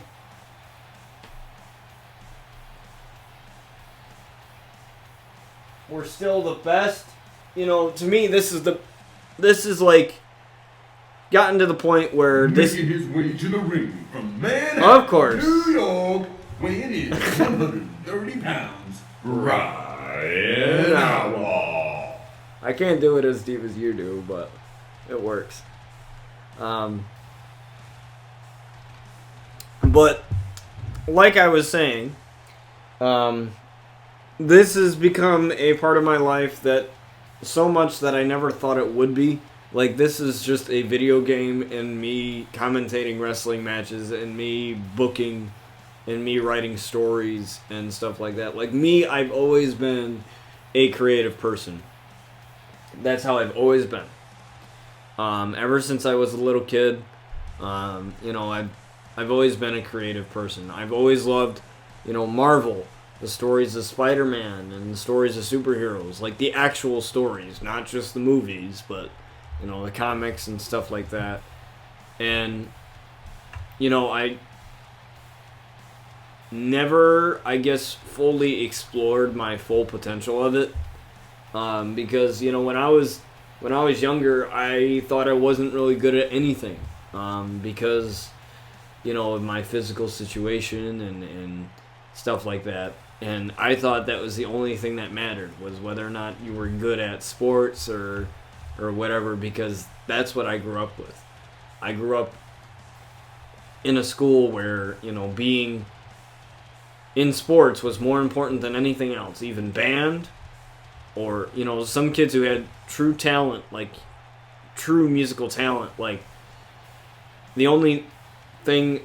we're still the best. You know, to me, this is like gotten to the point where making his way to the ring from Manhattan, of course, New York, weighing in 130 pounds, Ryan Outlaw. I can't do it as deep as you do, but It works. But like I was saying, this has become a part of my life that so much that I never thought it would be. Like, this is just a video game and me commentating wrestling matches and me booking and me writing stories and stuff like that. Like, me, I've always been a creative person. That's how I've always been. Ever since I was a little kid, I've always been a creative person. I've always loved, Marvel, the stories of Spider-Man and the stories of superheroes, like the actual stories, not just the movies, but the comics and stuff like that. And I never, I guess, fully explored my full potential of it, because when I was younger, I thought I wasn't really good at anything, because of my physical situation and stuff like that. And I thought that was the only thing that mattered, was whether or not you were good at sports or whatever, because that's what I grew up with. I grew up in a school where, being in sports was more important than anything else, even band, or, some kids who had true talent, like true musical talent, like the only thing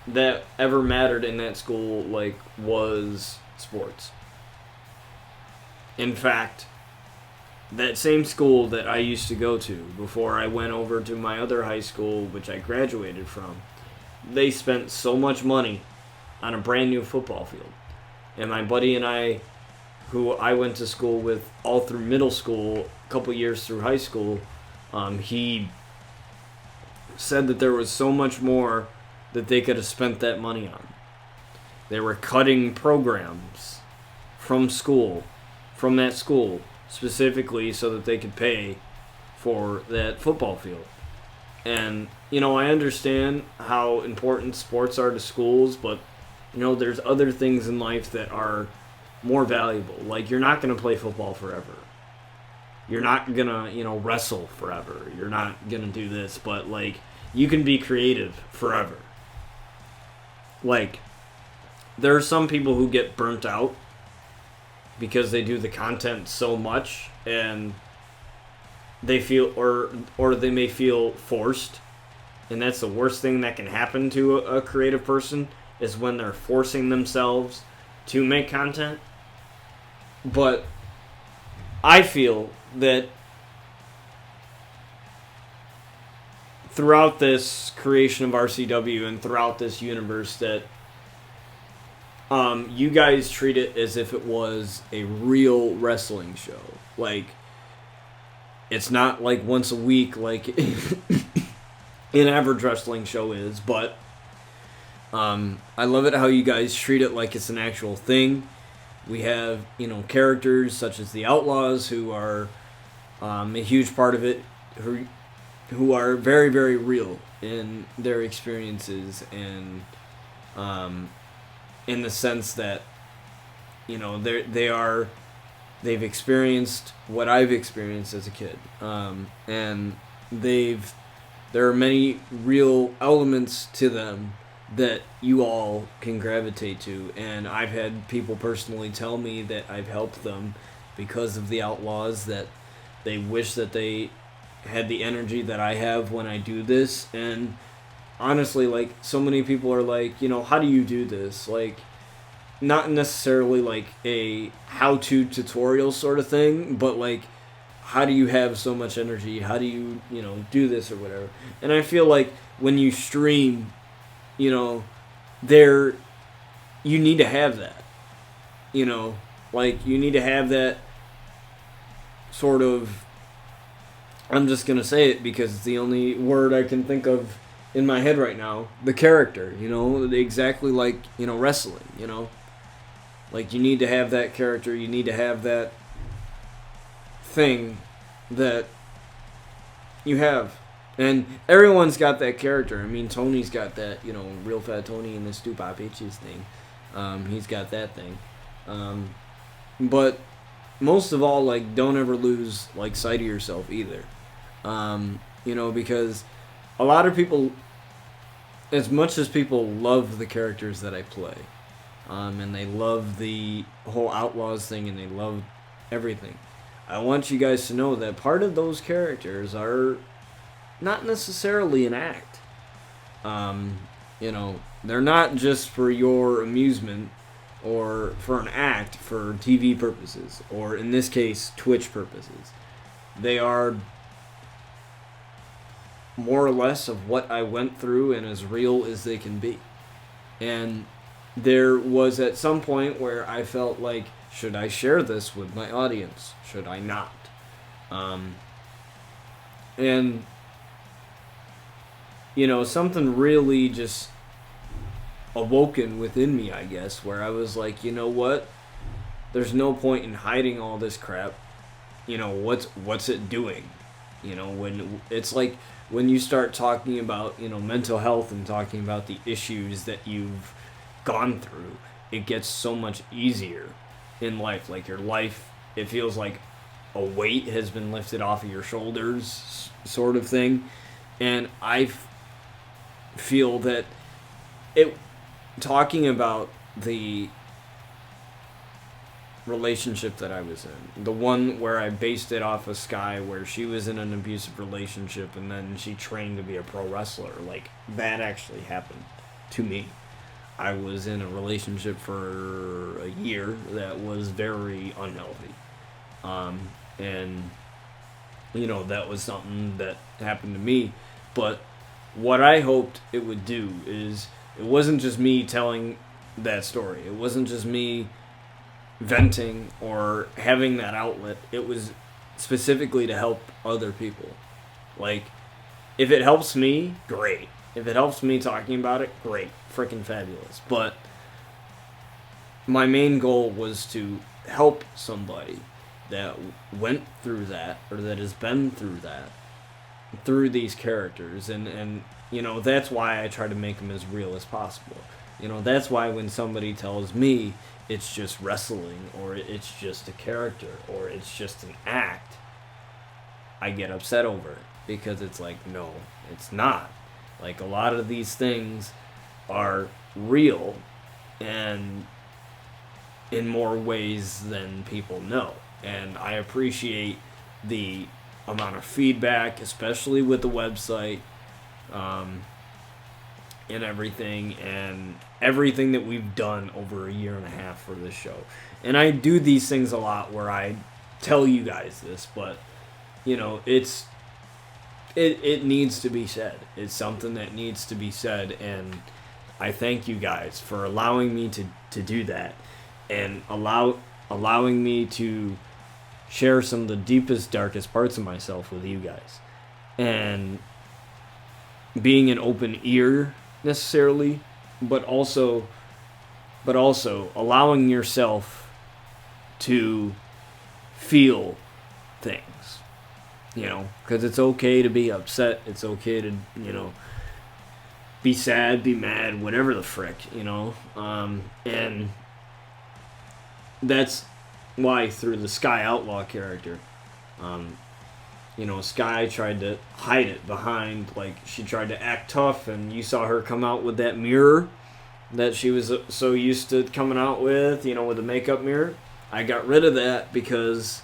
that ever mattered in that school, like, was sports. In fact, that same school that I used to go to before I went over to my other high school, which I graduated from, they spent so much money on a brand new football field. And my buddy and I, who I went to school with all through middle school, a couple years through high school, he said that there was so much more that they could have spent that money on. They were cutting programs from that school, specifically so that they could pay for that football field. And, I understand how important sports are to schools, but, there's other things in life that are more valuable. Like, you're not going to play football forever. You're not going to, wrestle forever. You're not going to do this, but, like, you can be creative forever. Like, there are some people who get burnt out because they do the content so much and they feel, or they may feel forced, and that's the worst thing that can happen to a creative person, is when they're forcing themselves to make content. But I feel that throughout this creation of RCW and throughout this universe, that you guys treat it as if it was a real wrestling show. Like, it's not like once a week like an average wrestling show is, but I love it how you guys treat it like it's an actual thing. We have, characters such as the Outlaws, who are a huge part of it, who are very, very real in their experiences, and in the sense that, they've experienced what I've experienced as a kid, and there are many real elements to them that you all can gravitate to, and I've had people personally tell me that I've helped them because of the Outlaws, that they wish that they had the energy that I have when I do this. And honestly, like, so many people are like, how do you do this? Like, not necessarily like a how-to tutorial sort of thing, but like, how do you have so much energy? How do you, do this or whatever? And I feel like when you stream, you need to have that. Like, you need to have that sort of, I'm just going to say it because it's the only word I can think of in my head right now, the character, exactly like, wrestling, Like, you need to have that character, you need to have that thing that you have. And everyone's got that character. I mean, Tony's got that, Real Fat Tony and the Stupid Bitches thing. He's got that thing. But most of all, like, don't ever lose, like, sight of yourself either. because a lot of people, as much as people love the characters that I play, and they love the whole Outlaws thing, and they love everything, I want you guys to know that part of those characters are not necessarily an act. They're not just for your amusement or for an act for TV purposes, or in this case, Twitch purposes. They are more or less of what I went through and as real as they can be. And there was at some point where I felt like, should I share this with my audience? Should I not? Something really just awoken within me, I guess, where I was like, you know what? There's no point in hiding all this crap. What's it doing? When it's like when you start talking about, mental health and talking about the issues that you've gone through, it gets so much easier in life. Like your life, it feels like a weight has been lifted off of your shoulders, sort of thing. And I feel that talking about the relationship that I was in, the one where I based it off of Sky, where she was in an abusive relationship and then she trained to be a pro wrestler, like that actually happened to me. I was in a relationship for a year that was very unhealthy. That was something that happened to me. But what I hoped it would do is, it wasn't just me telling that story. It wasn't just me venting or having that outlet. It was specifically to help other people. Like, if it helps me, great. If it helps me talking about it, great. Freaking fabulous. But my main goal was to help somebody that went through that, or that has been through that, through these characters. And that's why I try to make them as real as possible. That's why when somebody tells me it's just wrestling, or it's just a character, or it's just an act, I get upset over it. Because it's like, no, it's not. Like, a lot of these things are real, and in more ways than people know. And I appreciate the amount of feedback, especially with the website, and everything that we've done over a year and a half for this show. And I do these things a lot where I tell you guys this, but it needs to be said. It's something that needs to be said, and I thank you guys for allowing me to do that, and allowing me to share some of the deepest, darkest parts of myself with you guys. And being an open ear necessarily, but also allowing yourself to feel things. Because it's okay to be upset. It's okay to, be sad, be mad, whatever the frick, and that's why through the Sky Outlaw character, Sky tried to hide it behind, like, she tried to act tough, and you saw her come out with that mirror that she was so used to coming out with, with the makeup mirror. I got rid of that because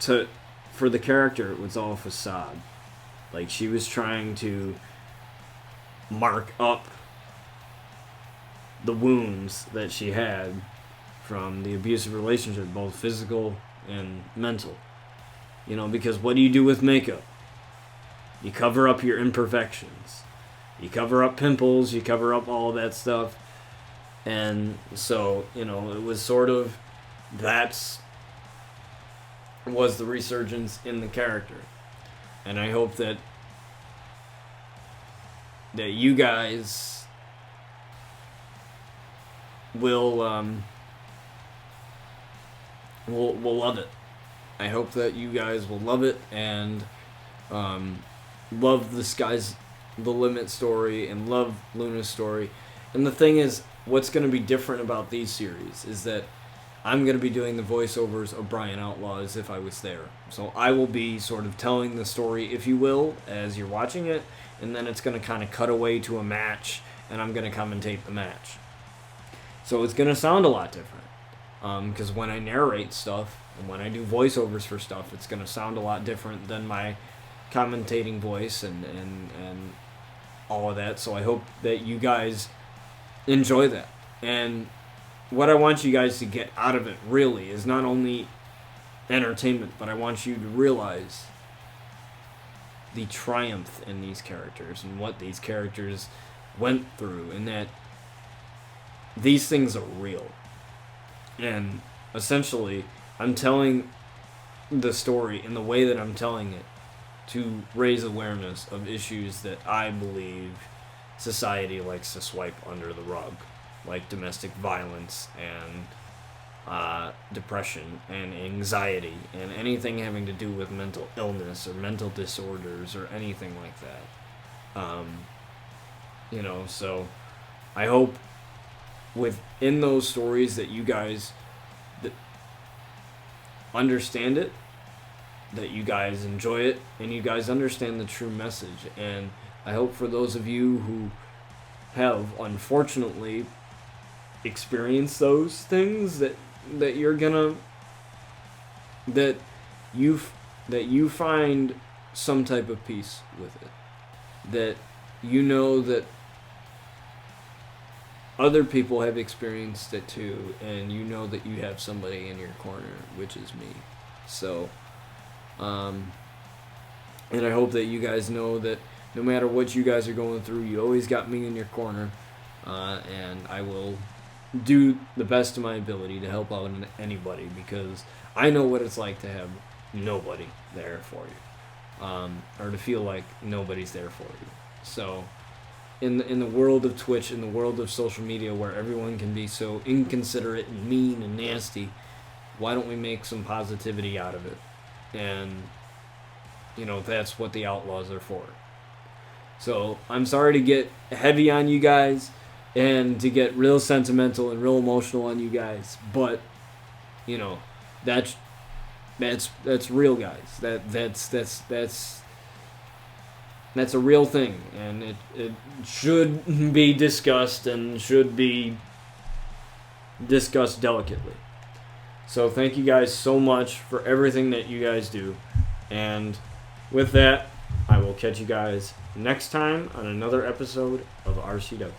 for the character, it was all facade. Like, she was trying to mark up the wounds that she had from the abusive relationship, both physical and mental. Because what do you do with makeup? You cover up your imperfections. You cover up pimples, you cover up all of that stuff. And so, it was sort of, was the resurgence in the character. And I hope that you guys will love it. I hope that you guys will love it and love the Sky's the Limit story and love Luna's story. And the thing is, what's going to be different about these series is that I'm going to be doing the voiceovers of Brian Outlaw as if I was there. So I will be sort of telling the story, if you will, as you're watching it, and then it's going to kind of cut away to a match, and I'm going to commentate the match. So it's going to sound a lot different. Because when I narrate stuff, and when I do voiceovers for stuff, it's going to sound a lot different than my commentating voice and all of that. So I hope that you guys enjoy that. And what I want you guys to get out of it, really, is not only entertainment, but I want you to realize the triumph in these characters and what these characters went through, and that these things are real. And essentially, I'm telling the story in the way that I'm telling it to raise awareness of issues that I believe society likes to swipe under the rug, like domestic violence and depression and anxiety and anything having to do with mental illness or mental disorders or anything like that. So I hope within those stories that you guys that understand it, that you guys enjoy it, and you guys understand the true message. And I hope for those of you who have unfortunately experienced those things that you find some type of peace with it, that you know that other people have experienced it too, and you know that you have somebody in your corner, which is me. So and I hope that you guys know that no matter what you guys are going through, you always got me in your corner, and I will do the best of my ability to help out anybody, because I know what it's like to have nobody there for you, or to feel like nobody's there for you. So in the world of Twitch, in the world of social media, where everyone can be so inconsiderate and mean and nasty, why don't we make some positivity out of it? And that's what the Outlaws are for. So I'm sorry to get heavy on you guys and to get real sentimental and real emotional on you guys, but that's real, guys. That's a real thing, and it should be discussed and should be discussed delicately. So thank you guys so much for everything that you guys do, and with that, I will catch you guys next time on another episode of RCW.